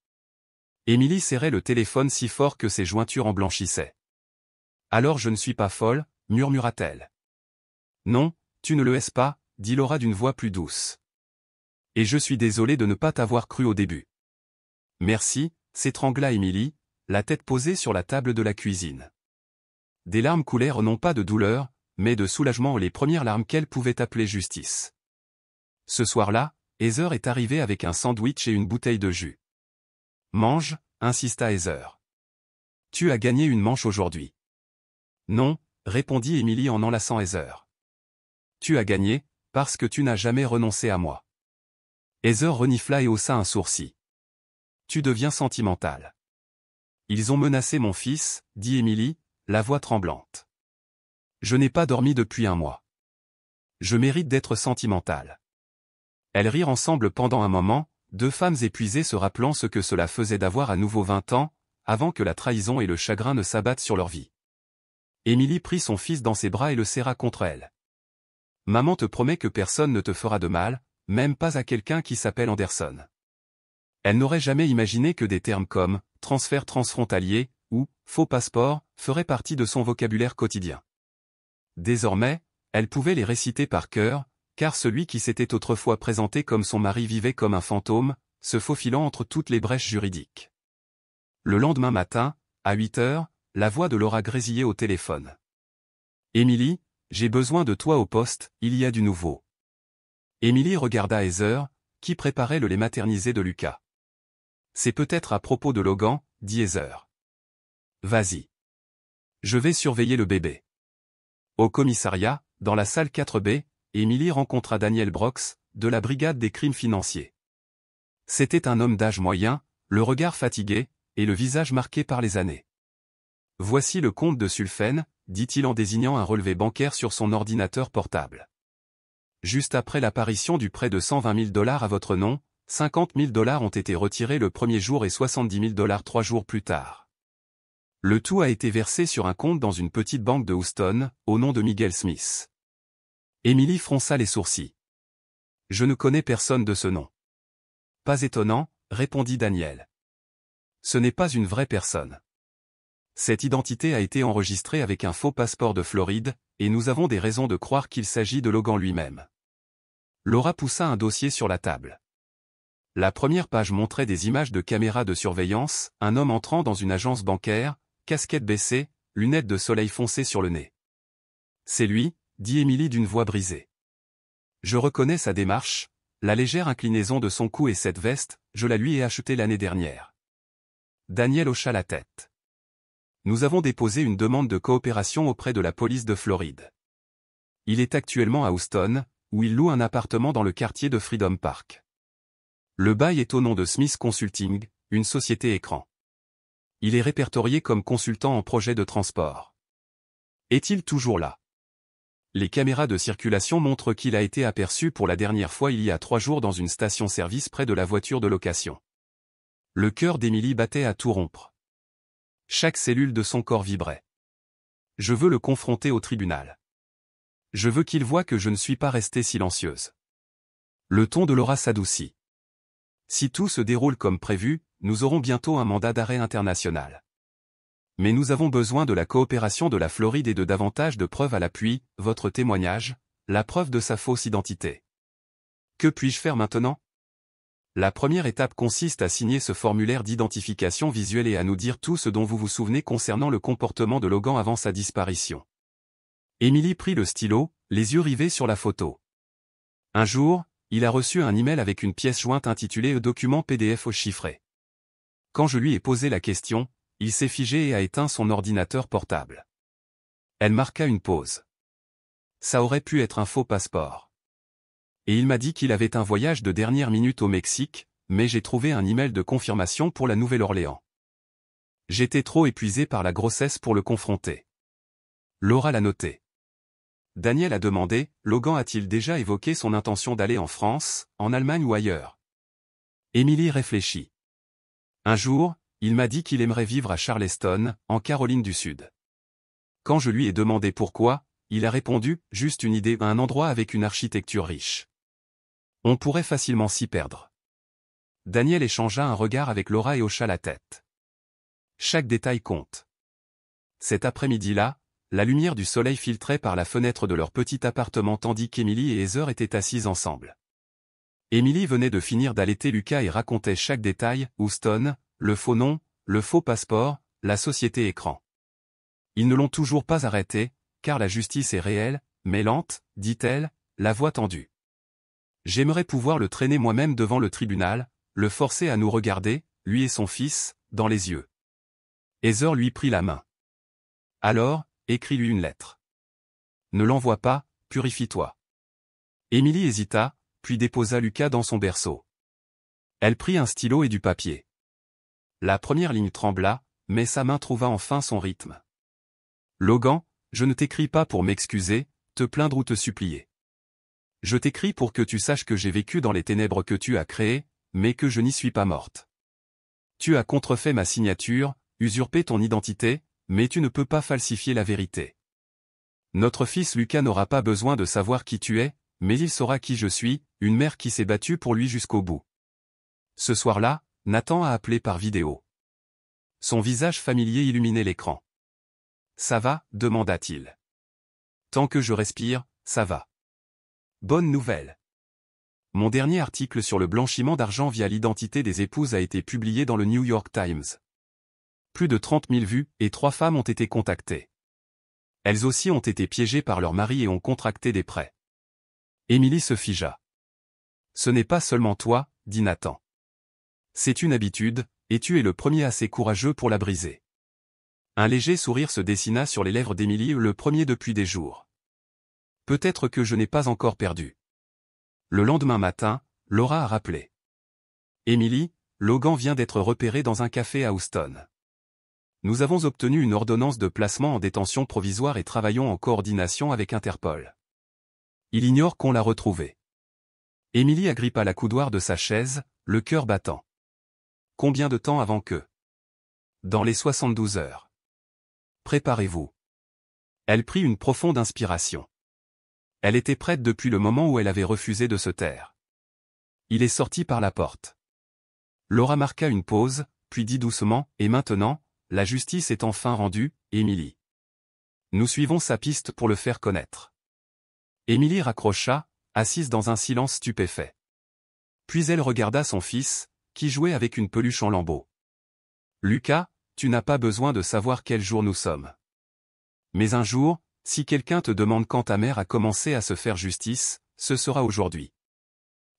Emily serrait le téléphone si fort que ses jointures en blanchissaient. « Alors je ne suis pas folle » murmura-t-elle. « Non, tu ne le es pas » dit Laura d'une voix plus douce. « Et je suis désolée de ne pas t'avoir cru au début. »« Merci » s'étrangla Emily, la tête posée sur la table de la cuisine. Des larmes coulèrent non pas de douleur, mais de soulagement, les premières larmes qu'elle pouvait appeler justice. Ce soir-là, Heather est arrivée avec un sandwich et une bouteille de jus. « Mange » insista Heather. « Tu as gagné une manche aujourd'hui. »« Non » répondit Emily en enlaçant Heather. « Tu as gagné, parce que tu n'as jamais renoncé à moi. » Heather renifla et haussa un sourcil. « Tu deviens sentimentale. »« Ils ont menacé mon fils, » dit Emily, la voix tremblante. « Je n'ai pas dormi depuis un mois. Je mérite d'être sentimentale. » Elles rirent ensemble pendant un moment, deux femmes épuisées se rappelant ce que cela faisait d'avoir à nouveau 20 ans, avant que la trahison et le chagrin ne s'abattent sur leur vie. Emily prit son fils dans ses bras et le serra contre elle. « Maman te promet que personne ne te fera de mal, même pas à quelqu'un qui s'appelle Anderson. » Elle n'aurait jamais imaginé que des termes comme « transfert transfrontalier » ou « faux passeport » feraient partie de son vocabulaire quotidien. Désormais, elle pouvait les réciter par cœur, car celui qui s'était autrefois présenté comme son mari vivait comme un fantôme, se faufilant entre toutes les brèches juridiques. Le lendemain matin, à 8 heures, la voix de Laura grésillait au téléphone. « Emily, j'ai besoin de toi au poste, il y a du nouveau. » Emily regarda Heather, qui préparait le lait maternisé de Lucas. « C'est peut-être à propos de Logan, » dit Heather. « Vas-y. Je vais surveiller le bébé. » Au commissariat, dans la salle 4B, Emily rencontra Daniel Brox, de la brigade des crimes financiers. C'était un homme d'âge moyen, le regard fatigué, et le visage marqué par les années. « Voici le compte de Sulfen » dit-il en désignant un relevé bancaire sur son ordinateur portable. Juste après l'apparition du prêt de $120 000 à votre nom, $50 000 ont été retirés le premier jour et $70 000 3 jours plus tard. Le tout a été versé sur un compte dans une petite banque de Houston, au nom de Miguel Smith. Emily fronça les sourcils. « Je ne connais personne de ce nom. »« Pas étonnant, » répondit Daniel. « Ce n'est pas une vraie personne. Cette identité a été enregistrée avec un faux passeport de Floride, et nous avons des raisons de croire qu'il s'agit de Logan lui-même. » Laura poussa un dossier sur la table. La première page montrait des images de caméras de surveillance, un homme entrant dans une agence bancaire, casquette baissée, lunettes de soleil foncées sur le nez. « C'est lui », dit Emily d'une voix brisée. « Je reconnais sa démarche, la légère inclinaison de son cou et cette veste, je la lui ai achetée l'année dernière. » Daniel hocha la tête. « Nous avons déposé une demande de coopération auprès de la police de Floride. Il est actuellement à Houston, où il loue un appartement dans le quartier de Freedom Park. Le bail est au nom de Smith Consulting, une société écran. Il est répertorié comme consultant en projet de transport. Est-il toujours là? Les caméras de circulation montrent qu'il a été aperçu pour la dernière fois il y a 3 jours dans une station-service près de la voiture de location. » Le cœur d'Emily battait à tout rompre. Chaque cellule de son corps vibrait. « Je veux le confronter au tribunal. » Je veux qu'il voie que je ne suis pas restée silencieuse. Le ton de Laura s'adoucit. Si tout se déroule comme prévu, nous aurons bientôt un mandat d'arrêt international. Mais nous avons besoin de la coopération de la Floride et de davantage de preuves à l'appui, votre témoignage, la preuve de sa fausse identité. Que puis-je faire maintenant? La première étape consiste à signer ce formulaire d'identification visuelle et à nous dire tout ce dont vous vous souvenez concernant le comportement de Logan avant sa disparition. Emily prit le stylo, les yeux rivés sur la photo. Un jour, il a reçu un email avec une pièce jointe intitulée document PDF chiffré. Quand je lui ai posé la question, il s'est figé et a éteint son ordinateur portable. Elle marqua une pause. Ça aurait pu être un faux passeport. Et il m'a dit qu'il avait un voyage de dernière minute au Mexique, mais j'ai trouvé un email de confirmation pour la Nouvelle-Orléans. J'étais trop épuisé par la grossesse pour le confronter. Laura l'a noté. Daniel a demandé, Logan a-t-il déjà évoqué son intention d'aller en France, en Allemagne ou ailleurs? Emily réfléchit. Un jour, il m'a dit qu'il aimerait vivre à Charleston, en Caroline du Sud. Quand je lui ai demandé pourquoi, il a répondu, juste une idée, un endroit avec une architecture riche. On pourrait facilement s'y perdre. Daniel échangea un regard avec Laura et hocha la tête. Chaque détail compte. Cet après-midi-là, la lumière du soleil filtrait par la fenêtre de leur petit appartement tandis qu'Emily et Heather étaient assises ensemble. Emily venait de finir d'allaiter Lucas et racontait chaque détail, Houston, le faux nom, le faux passeport, la société écran. Ils ne l'ont toujours pas arrêté, car la justice est réelle, mais lente, dit-elle, la voix tendue. J'aimerais pouvoir le traîner moi-même devant le tribunal, le forcer à nous regarder, lui et son fils, dans les yeux. Heather lui prit la main. Alors, écris-lui une lettre. Ne l'envoie pas, purifie-toi. Emily hésita, puis déposa Lucas dans son berceau. Elle prit un stylo et du papier. La première ligne trembla, mais sa main trouva enfin son rythme. Logan, je ne t'écris pas pour m'excuser, te plaindre ou te supplier. Je t'écris pour que tu saches que j'ai vécu dans les ténèbres que tu as créées, mais que je n'y suis pas morte. Tu as contrefait ma signature, usurpé ton identité, mais tu ne peux pas falsifier la vérité. Notre fils Lucas n'aura pas besoin de savoir qui tu es, mais il saura qui je suis, une mère qui s'est battue pour lui jusqu'au bout. Ce soir-là, Nathan a appelé par vidéo. Son visage familier illuminait l'écran. Ça va, demanda-t-il. Tant que je respire, ça va. Bonne nouvelle. Mon dernier article sur le blanchiment d'argent via l'identité des épouses a été publié dans le New York Times. Plus de 30 000 vues, et 3 femmes ont été contactées. Elles aussi ont été piégées par leur mari et ont contracté des prêts. Emily se figea. Ce n'est pas seulement toi, dit Nathan. C'est une habitude, et tu es le premier assez courageux pour la briser. Un léger sourire se dessina sur les lèvres d'Emily, le premier depuis des jours. Peut-être que je n'ai pas encore perdu. Le lendemain matin, Laura a rappelé. Emily, Logan vient d'être repéré dans un café à Houston. Nous avons obtenu une ordonnance de placement en détention provisoire et travaillons en coordination avec Interpol. Il ignore qu'on l'a retrouvé. Emily agrippa la coudoir de sa chaise, le cœur battant. Combien de temps avant que? Dans les 72 heures. Préparez-vous. Elle prit une profonde inspiration. Elle était prête depuis le moment où elle avait refusé de se taire. Il est sorti par la porte. Laura marqua une pause, puis dit doucement, et maintenant, la justice est enfin rendue, Emily. Nous suivons sa piste pour le faire connaître. Emily raccrocha, assise dans un silence stupéfait. Puis elle regarda son fils, qui jouait avec une peluche en lambeaux. Lucas, tu n'as pas besoin de savoir quel jour nous sommes. Mais un jour, si quelqu'un te demande quand ta mère a commencé à se faire justice, ce sera aujourd'hui.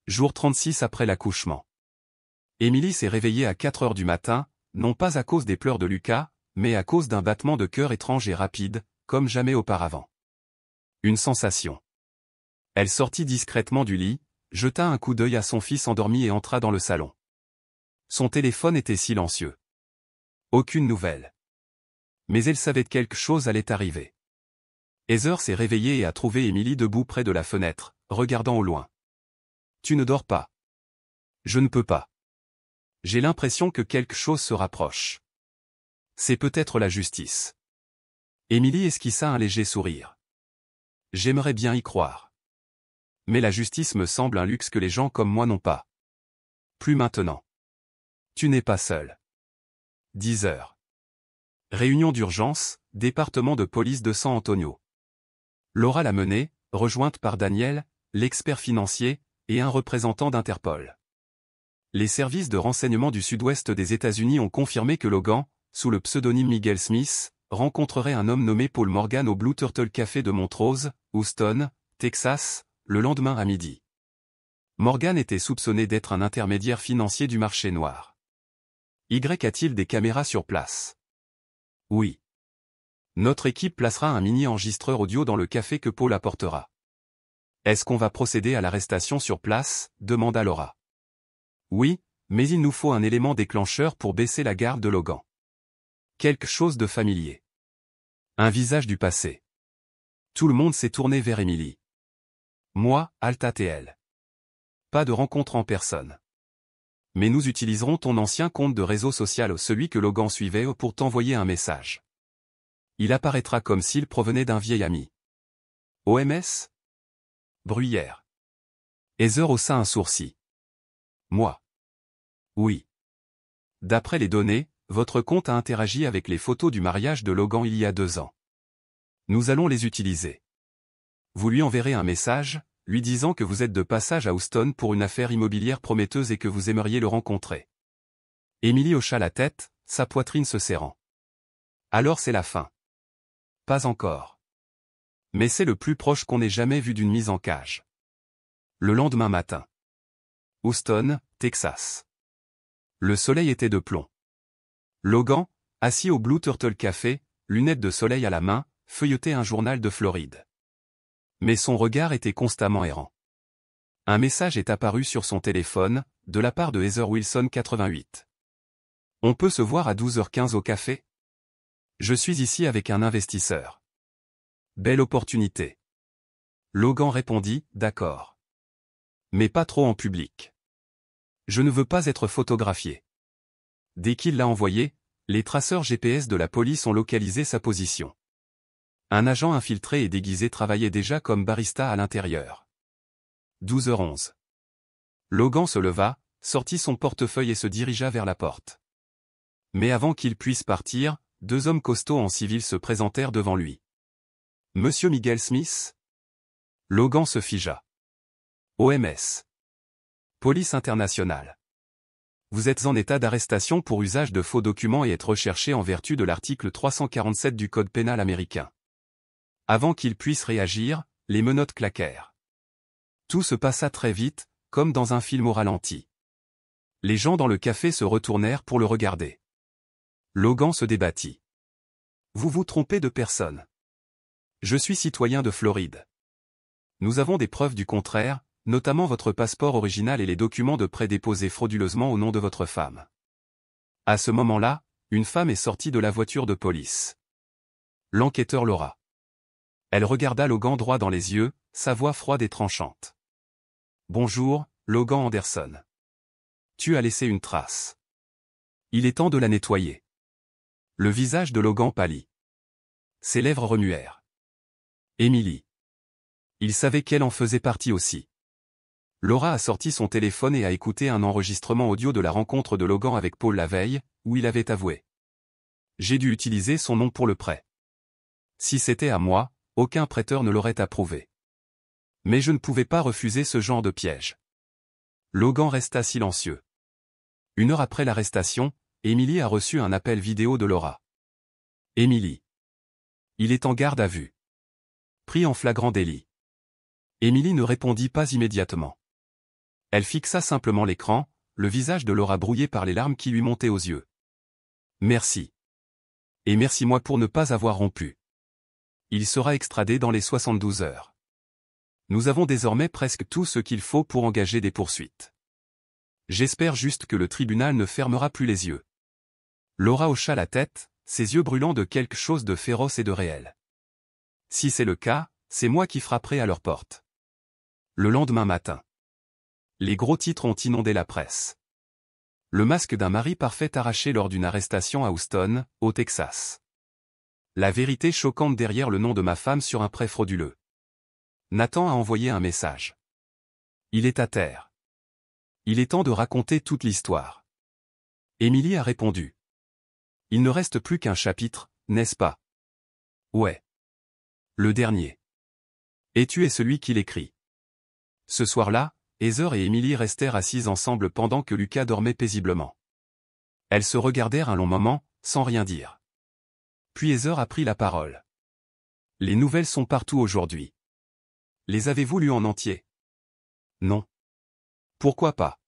Jour 36 après l'accouchement. Emily s'est réveillée à 4 heures du matin, non pas à cause des pleurs de Lucas, mais à cause d'un battement de cœur étrange et rapide, comme jamais auparavant. Une sensation. Elle sortit discrètement du lit, jeta un coup d'œil à son fils endormi et entra dans le salon. Son téléphone était silencieux. Aucune nouvelle. Mais elle savait que quelque chose allait arriver. Heather s'est réveillée et a trouvé Emily debout près de la fenêtre, regardant au loin. Tu ne dors pas. Je ne peux pas. J'ai l'impression que quelque chose se rapproche. C'est peut-être la justice. Emily esquissa un léger sourire. J'aimerais bien y croire. Mais la justice me semble un luxe que les gens comme moi n'ont pas. Plus maintenant. Tu n'es pas seul. 10 heures. Réunion d'urgence, département de police de San Antonio. Laura l'a menée, rejointe par Daniel, l'expert financier, et un représentant d'Interpol. Les services de renseignement du sud-ouest des États-Unis ont confirmé que Logan, sous le pseudonyme Miguel Smith, rencontrerait un homme nommé Paul Morgan au Blue Turtle Café de Montrose, Houston, Texas, le lendemain à midi. Morgan était soupçonné d'être un intermédiaire financier du marché noir. A-t-il des caméras sur place? Oui. Notre équipe placera un mini-enregistreur audio dans le café que Paul apportera. Est-ce qu'on va procéder à l'arrestation sur place? Demanda Laura. Oui, mais il nous faut un élément déclencheur pour baisser la garde de Logan. Quelque chose de familier. Un visage du passé. Tout le monde s'est tourné vers Emily. Moi, Alta TL. Pas de rencontre en personne. Mais nous utiliserons ton ancien compte de réseau social, celui que Logan suivait, pour t'envoyer un message. Il apparaîtra comme s'il provenait d'un vieil ami. OMS? Bruyère. Heather haussa un sourcil. Moi. Oui. D'après les données, votre compte a interagi avec les photos du mariage de Logan il y a 2 ans. Nous allons les utiliser. Vous lui enverrez un message, lui disant que vous êtes de passage à Houston pour une affaire immobilière prometteuse et que vous aimeriez le rencontrer. Emily hocha la tête, sa poitrine se serrant. Alors c'est la fin. Pas encore. Mais c'est le plus proche qu'on ait jamais vu d'une mise en cage. Le lendemain matin. Houston, Texas. Le soleil était de plomb. Logan, assis au Blue Turtle Café, lunettes de soleil à la main, feuilletait un journal de Floride. Mais son regard était constamment errant. Un message est apparu sur son téléphone, de la part de Heather Wilson 88. On peut se voir à 12h15 au café? Je suis ici avec un investisseur. Belle opportunité. Logan répondit, d'accord. Mais pas trop en public. Je ne veux pas être photographié. Dès qu'il l'a envoyé, les traceurs GPS de la police ont localisé sa position. Un agent infiltré et déguisé travaillait déjà comme barista à l'intérieur. 12h11. Logan se leva, sortit son portefeuille et se dirigea vers la porte. Mais avant qu'il puisse partir, 2 hommes costauds en civil se présentèrent devant lui. Monsieur Miguel Smith? Logan se figea. OMS. Police internationale. Vous êtes en état d'arrestation pour usage de faux documents et êtes recherché en vertu de l'article 347 du Code pénal américain. Avant qu'il puisse réagir, les menottes claquèrent. Tout se passa très vite, comme dans un film au ralenti. Les gens dans le café se retournèrent pour le regarder. Logan se débattit. Vous vous trompez de personne. Je suis citoyen de Floride. Nous avons des preuves du contraire, notamment votre passeport original et les documents de prêt déposés frauduleusement au nom de votre femme. À ce moment-là, une femme est sortie de la voiture de police. L'enquêteur Laura. Elle regarda Logan droit dans les yeux, sa voix froide et tranchante. Bonjour, Logan Anderson. Tu as laissé une trace. Il est temps de la nettoyer. Le visage de Logan pâlit. Ses lèvres remuèrent. Emily. Il savait qu'elle en faisait partie aussi. Laura a sorti son téléphone et a écouté un enregistrement audio de la rencontre de Logan avec Paul la veille, où il avait avoué. J'ai dû utiliser son nom pour le prêt. Si c'était à moi, aucun prêteur ne l'aurait approuvé. Mais je ne pouvais pas refuser ce genre de piège. Logan resta silencieux. 1 heure après l'arrestation, Emily a reçu un appel vidéo de Laura. Emily. Il est en garde à vue. Pris en flagrant délit. Emily ne répondit pas immédiatement. Elle fixa simplement l'écran, le visage de Laura brouillé par les larmes qui lui montaient aux yeux. Merci. Et merci-moi pour ne pas avoir rompu. Il sera extradé dans les 72 heures. Nous avons désormais presque tout ce qu'il faut pour engager des poursuites. J'espère juste que le tribunal ne fermera plus les yeux. Laura hocha la tête, ses yeux brûlant de quelque chose de féroce et de réel. Si c'est le cas, c'est moi qui frapperai à leur porte. Le lendemain matin. Les gros titres ont inondé la presse. Le masque d'un mari parfait arraché lors d'une arrestation à Houston, au Texas. La vérité choquante derrière le nom de ma femme sur un prêt frauduleux. Nathan a envoyé un message. Il est à terre. Il est temps de raconter toute l'histoire. Émilie a répondu. Il ne reste plus qu'un chapitre, n'est-ce pas? Ouais. Le dernier. Et tu es celui qui l'écrit. Ce soir-là, Heather et Émilie restèrent assises ensemble pendant que Lucas dormait paisiblement. Elles se regardèrent un long moment, sans rien dire. Puis Heather a pris la parole. Les nouvelles sont partout aujourd'hui. Les avez-vous lues en entier? Non. Pourquoi pas?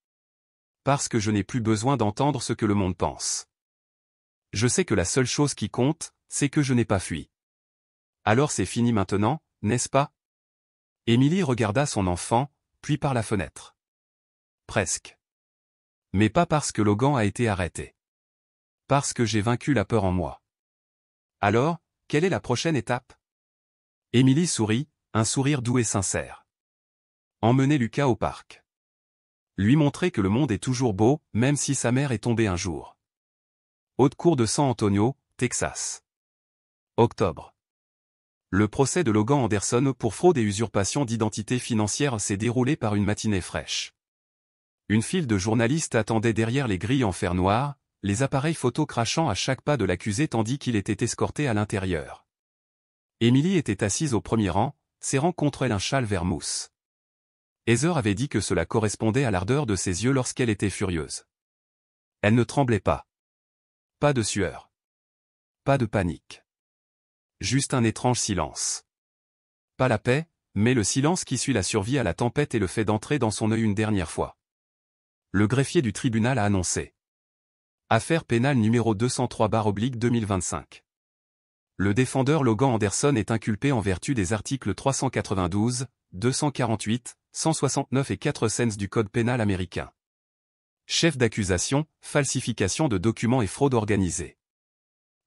Parce que je n'ai plus besoin d'entendre ce que le monde pense. Je sais que la seule chose qui compte, c'est que je n'ai pas fui. Alors c'est fini maintenant, n'est-ce pas? Émilie regarda son enfant, puis par la fenêtre. Presque. Mais pas parce que Logan a été arrêté. Parce que j'ai vaincu la peur en moi. Alors, quelle est la prochaine étape? Émilie sourit, un sourire doux et sincère. Emmener Lucas au parc. Lui montrer que le monde est toujours beau, même si sa mère est tombée un jour. Haute cour de San Antonio, Texas. Octobre. Le procès de Logan Anderson pour fraude et usurpation d'identité financière s'est déroulé par une matinée fraîche. Une file de journalistes attendait derrière les grilles en fer noir, les appareils photo crachant à chaque pas de l'accusé tandis qu'il était escorté à l'intérieur. Émilie était assise au premier rang, serrant contre elle un châle vert mousse. Heather avait dit que cela correspondait à l'ardeur de ses yeux lorsqu'elle était furieuse. Elle ne tremblait pas. Pas de sueur. Pas de panique. Juste un étrange silence. Pas la paix, mais le silence qui suit la survie à la tempête et le fait d'entrer dans son œil une dernière fois. Le greffier du tribunal a annoncé. Affaire pénale numéro 203/2025. Le défendeur Logan Anderson est inculpé en vertu des articles 392, 248, 169 et 4 sens du Code pénal américain. Chef d'accusation, falsification de documents et fraude organisée.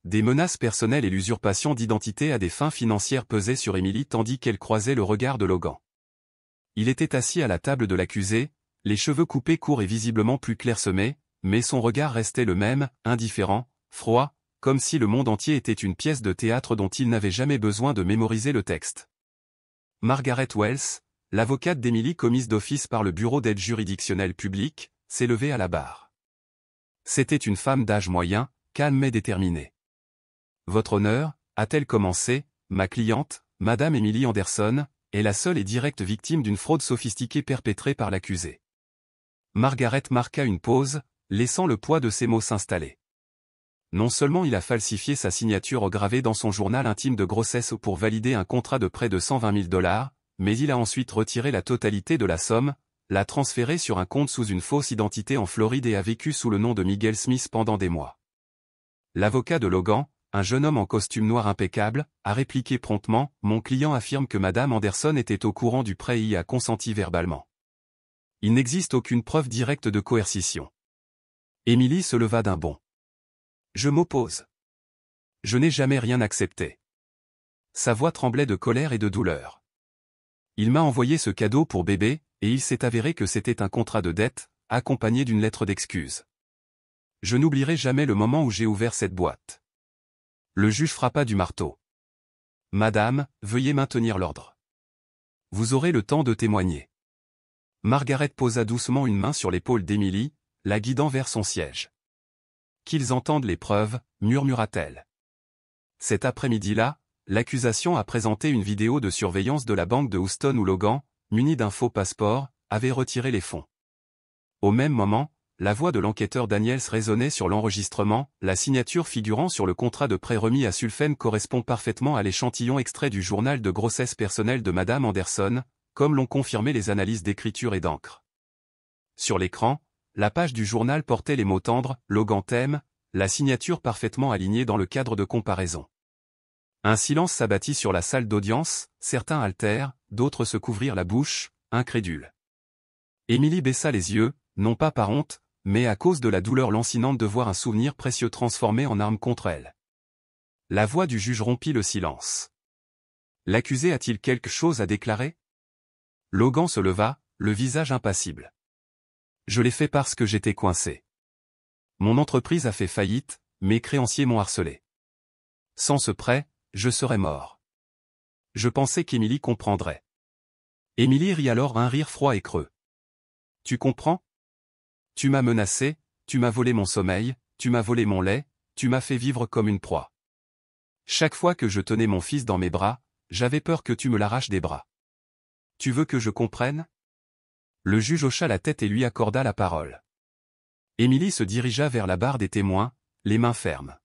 Des menaces personnelles et l'usurpation d'identité à des fins financières pesaient sur Émilie tandis qu'elle croisait le regard de Logan. Il était assis à la table de l'accusé, les cheveux coupés courts et visiblement plus clairsemés, mais son regard restait le même, indifférent, froid, comme si le monde entier était une pièce de théâtre dont il n'avait jamais besoin de mémoriser le texte. Margaret Wells, l'avocate d'Émilie commise d'office par le Bureau d'aide juridictionnelle publique, s'est levée à la barre. C'était une femme d'âge moyen, calme et déterminée. Votre honneur, a-t-elle commencé, ma cliente, Madame Emily Anderson, est la seule et directe victime d'une fraude sophistiquée perpétrée par l'accusé. Margaret marqua une pause, laissant le poids de ses mots s'installer. Non seulement il a falsifié sa signature gravée dans son journal intime de grossesse pour valider un contrat de près de 120 000 $, mais il a ensuite retiré la totalité de la somme, l'a transférée sur un compte sous une fausse identité en Floride et a vécu sous le nom de Miguel Smith pendant des mois. L'avocat de Logan, un jeune homme en costume noir impeccable, a répliqué promptement, « Mon client affirme que Madame Anderson était au courant du prêt et y a consenti verbalement. Il n'existe aucune preuve directe de coercition. » Émilie se leva d'un bond. « Je m'oppose. Je n'ai jamais rien accepté. » Sa voix tremblait de colère et de douleur. « Il m'a envoyé ce cadeau pour bébé, et il s'est avéré que c'était un contrat de dette, accompagné d'une lettre d'excuse. Je n'oublierai jamais le moment où j'ai ouvert cette boîte. » Le juge frappa du marteau. « Madame, veuillez maintenir l'ordre. Vous aurez le temps de témoigner. » Margaret posa doucement une main sur l'épaule d'Émilie, la guidant vers son siège. « Qu'ils entendent les preuves, murmura-t-elle. Cet après-midi-là, l'accusation a présenté une vidéo de surveillance de la banque de Houston où Logan, muni d'un faux passeport, avait retiré les fonds. Au même moment, la voix de l'enquêteur Daniels résonnait sur l'enregistrement, la signature figurant sur le contrat de prêt remis à Sulfen correspond parfaitement à l'échantillon extrait du journal de grossesse personnelle de Madame Anderson, comme l'ont confirmé les analyses d'écriture et d'encre. Sur l'écran, la page du journal portait les mots tendres, Logan t'aime, la signature parfaitement alignée dans le cadre de comparaison. Un silence s'abattit sur la salle d'audience, certains haltèrent, d'autres se couvrirent la bouche, incrédules. Émilie baissa les yeux, non pas par honte, mais à cause de la douleur lancinante de voir un souvenir précieux transformé en arme contre elle. La voix du juge rompit le silence. L'accusé a-t-il quelque chose à déclarer? Logan se leva, le visage impassible. Je l'ai fait parce que j'étais coincé. Mon entreprise a fait faillite, mes créanciers m'ont harcelé. Sans ce prêt, je serais mort. Je pensais qu'Émilie comprendrait. Émilie rit alors un rire froid et creux. Tu comprends? Tu m'as menacé, tu m'as volé mon sommeil, tu m'as volé mon lait, tu m'as fait vivre comme une proie. Chaque fois que je tenais mon fils dans mes bras, j'avais peur que tu me l'arraches des bras. Tu veux que je comprenne? Le juge hocha la tête et lui accorda la parole. Émilie se dirigea vers la barre des témoins, les mains fermes.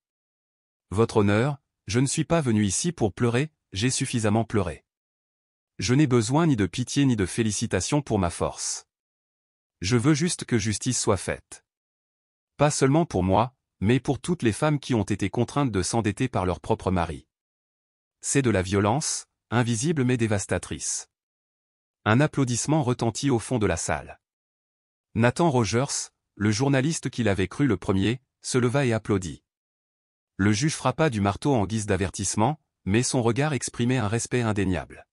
Votre honneur, je ne suis pas venu ici pour pleurer, j'ai suffisamment pleuré. Je n'ai besoin ni de pitié ni de félicitations pour ma force. Je veux juste que justice soit faite. Pas seulement pour moi, mais pour toutes les femmes qui ont été contraintes de s'endetter par leur propre mari. C'est de la violence, invisible mais dévastatrice. Un applaudissement retentit au fond de la salle. Nathan Rogers, le journaliste qui l'avait cru le premier, se leva et applaudit. Le juge frappa du marteau en guise d'avertissement, mais son regard exprimait un respect indéniable.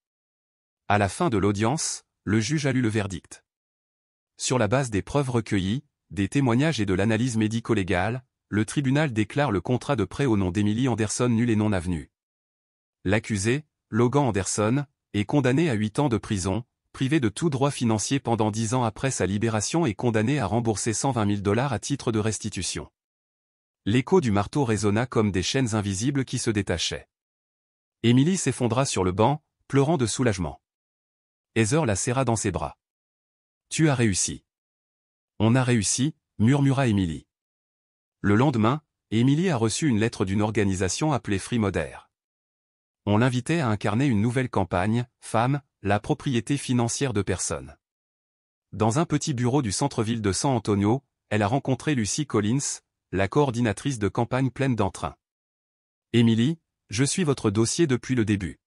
À la fin de l'audience, le juge a lu le verdict. Sur la base des preuves recueillies, des témoignages et de l'analyse médico-légale, le tribunal déclare le contrat de prêt au nom d'Emily Anderson nul et non avenu. L'accusé, Logan Anderson, est condamné à 8 ans de prison, privé de tout droit financier pendant 10 ans après sa libération et condamné à rembourser $120 000 à titre de restitution. L'écho du marteau résonna comme des chaînes invisibles qui se détachaient. Emily s'effondra sur le banc, pleurant de soulagement. Heather la serra dans ses bras. « Tu as réussi. »« On a réussi », murmura Emily. Le lendemain, Emily a reçu une lettre d'une organisation appelée Free Modern. On l'invitait à incarner une nouvelle campagne, Femmes, la propriété financière de personnes. Dans un petit bureau du centre-ville de San Antonio, elle a rencontré Lucy Collins, la coordinatrice de campagne pleine d'entrain. « Emily, je suis votre dossier depuis le début.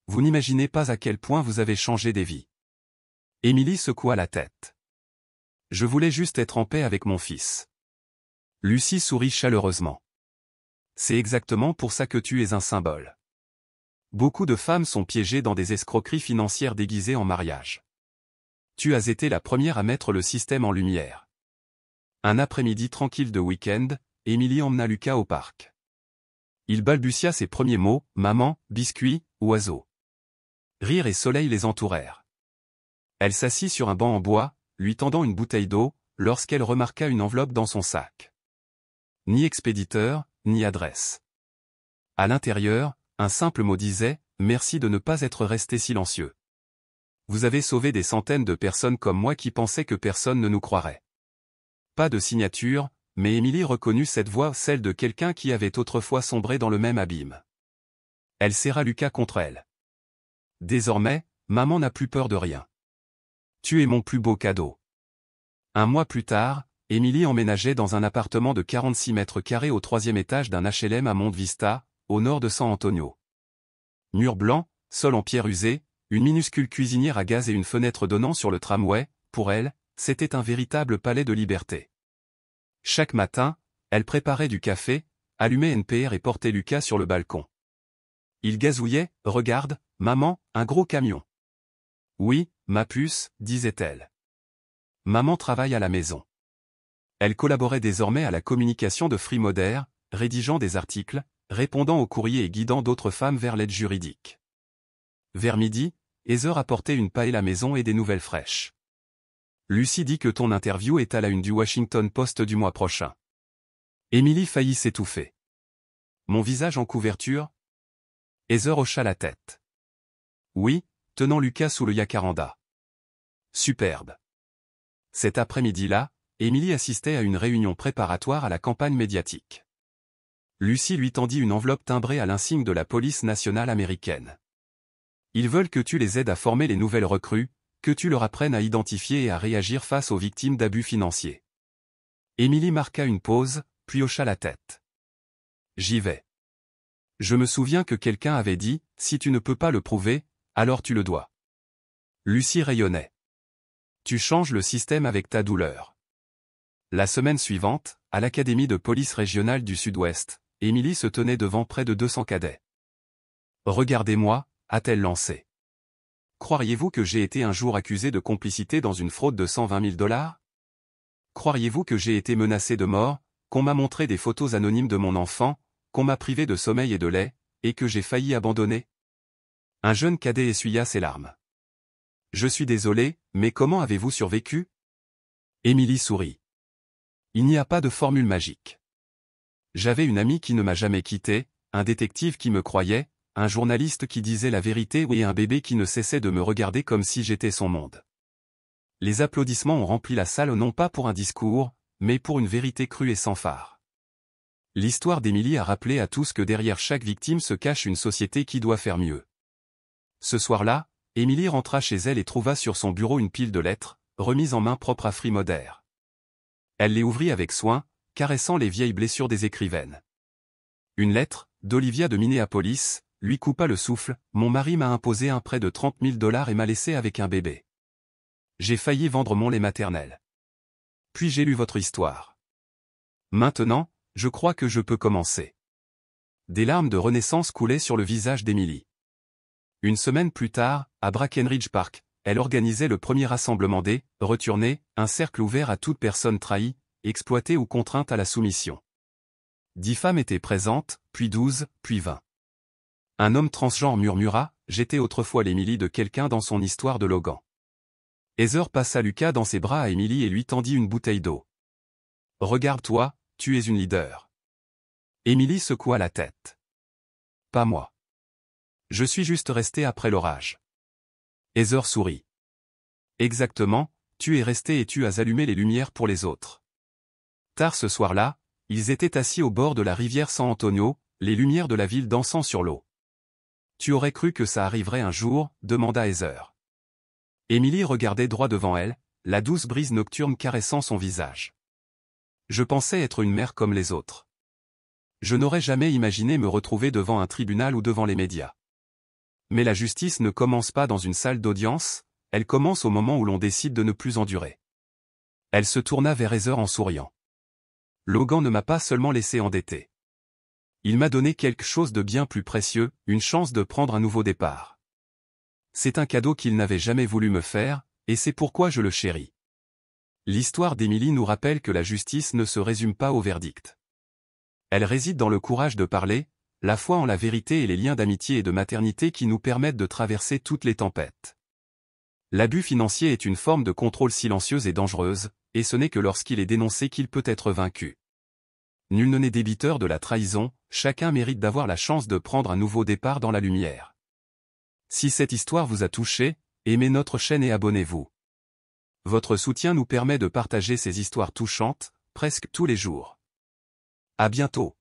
Vous n'imaginez pas à quel point vous avez changé des vies. » Emily secoua la tête. « Je voulais juste être en paix avec mon fils. » Lucy sourit chaleureusement. « C'est exactement pour ça que tu es un symbole. Beaucoup de femmes sont piégées dans des escroqueries financières déguisées en mariage. Tu as été la première à mettre le système en lumière. » Un après-midi tranquille de week-end, Emily emmena Lucas au parc. Il balbutia ses premiers mots, maman, biscuit, oiseau. Rire et soleil les entourèrent. Elle s'assit sur un banc en bois, lui tendant une bouteille d'eau, lorsqu'elle remarqua une enveloppe dans son sac. Ni expéditeur, ni adresse. À l'intérieur, un simple mot disait « Merci de ne pas être resté silencieux. Vous avez sauvé des centaines de personnes comme moi qui pensaient que personne ne nous croirait. » Pas de signature, mais Emily reconnut cette voix, celle de quelqu'un qui avait autrefois sombré dans le même abîme. Elle serra Lucas contre elle. « Désormais, maman n'a plus peur de rien. Tu es mon plus beau cadeau. » Un mois plus tard, Emily emménageait dans un appartement de 46 mètres carrés au 3e étage d'un HLM à Monte Vista, au nord de San Antonio. Murs blancs, sol en pierre usée, une minuscule cuisinière à gaz et une fenêtre donnant sur le tramway, pour elle, c'était un véritable palais de liberté. Chaque matin, elle préparait du café, allumait NPR et portait Lucas sur le balcon. Il gazouillait, « Regarde, maman, un gros camion. »« Oui, ma puce, » disait-elle. Maman travaille à la maison. Elle collaborait désormais à la communication de Free Modern, rédigeant des articles, répondant aux courriers et guidant d'autres femmes vers l'aide juridique. Vers midi, Heather apportait une paille à la maison et des nouvelles fraîches. Lucy dit que ton interview est à la une du Washington Post du mois prochain. Emily faillit s'étouffer. Mon visage en couverture? Heather hocha la tête. Oui, tenant Lucas sous le jacaranda. Superbe. Cet après-midi-là, Emily assistait à une réunion préparatoire à la campagne médiatique. Lucy lui tendit une enveloppe timbrée à l'insigne de la police nationale américaine. Ils veulent que tu les aides à former les nouvelles recrues, que tu leur apprennes à identifier et à réagir face aux victimes d'abus financiers. Emily marqua une pause, puis hocha la tête. J'y vais. Je me souviens que quelqu'un avait dit, si tu ne peux pas le prouver, alors tu le dois. Lucy rayonnait. Tu changes le système avec ta douleur. La semaine suivante, à l'Académie de police régionale du Sud-Ouest, Emily se tenait devant près de 200 cadets. Regardez-moi, a-t-elle lancé. Croiriez-vous que j'ai été un jour accusé de complicité dans une fraude de $120 000 ? Croiriez-vous que j'ai été menacé de mort, qu'on m'a montré des photos anonymes de mon enfant, qu'on m'a privé de sommeil et de lait, et que j'ai failli abandonner ? Un jeune cadet essuya ses larmes. Je suis désolé, mais comment avez-vous survécu? Émilie sourit. Il n'y a pas de formule magique. J'avais une amie qui ne m'a jamais quitté, un détective qui me croyait, un journaliste qui disait la vérité et un bébé qui ne cessait de me regarder comme si j'étais son monde. Les applaudissements ont rempli la salle non pas pour un discours, mais pour une vérité crue et sans phare. L'histoire d'Émilie a rappelé à tous que derrière chaque victime se cache une société qui doit faire mieux. Ce soir-là, Émilie rentra chez elle et trouva sur son bureau une pile de lettres, remises en main propre à Frimoder. Elle les ouvrit avec soin, caressant les vieilles blessures des écrivaines. Une lettre, d'Olivia de Minneapolis, lui coupa le souffle. Mon mari m'a imposé un prêt de $30 000 et m'a laissé avec un bébé. J'ai failli vendre mon lait maternel. Puis j'ai lu votre histoire. Maintenant, je crois que je peux commencer. Des larmes de renaissance coulaient sur le visage d'Émilie. Une semaine plus tard, à Brackenridge Park, elle organisait le premier rassemblement des « Returnés », un cercle ouvert à toute personne trahie, exploitée ou contrainte à la soumission. 10 femmes étaient présentes, puis 12, puis 20. Un homme transgenre murmura « J'étais autrefois l'Émilie de quelqu'un dans son histoire de Logan ». Heather passa Lucas dans ses bras à Émilie et lui tendit une bouteille d'eau. « Regarde-toi, tu es une leader. » Émilie secoua la tête. « Pas moi. Je suis juste restée après l'orage. » Heather sourit. « Exactement, tu es resté et tu as allumé les lumières pour les autres. » Tard ce soir-là, ils étaient assis au bord de la rivière San Antonio, les lumières de la ville dansant sur l'eau. « Tu aurais cru que ça arriverait un jour ?» demanda Heather. Émilie regardait droit devant elle, la douce brise nocturne caressant son visage. « Je pensais être une mère comme les autres. Je n'aurais jamais imaginé me retrouver devant un tribunal ou devant les médias. Mais la justice ne commence pas dans une salle d'audience, elle commence au moment où l'on décide de ne plus endurer. » Elle se tourna vers Heather en souriant. « Logan ne m'a pas seulement laissé endetté. Il m'a donné quelque chose de bien plus précieux, une chance de prendre un nouveau départ. C'est un cadeau qu'il n'avait jamais voulu me faire, et c'est pourquoi je le chéris. » L'histoire d'Émilie nous rappelle que la justice ne se résume pas au verdict. Elle réside dans le courage de parler, la foi en la vérité et les liens d'amitié et de maternité qui nous permettent de traverser toutes les tempêtes. L'abus financier est une forme de contrôle silencieuse et dangereuse, et ce n'est que lorsqu'il est dénoncé qu'il peut être vaincu. Nul n'est débiteur de la trahison, chacun mérite d'avoir la chance de prendre un nouveau départ dans la lumière. Si cette histoire vous a touché, aimez notre chaîne et abonnez-vous. Votre soutien nous permet de partager ces histoires touchantes, presque tous les jours. À bientôt.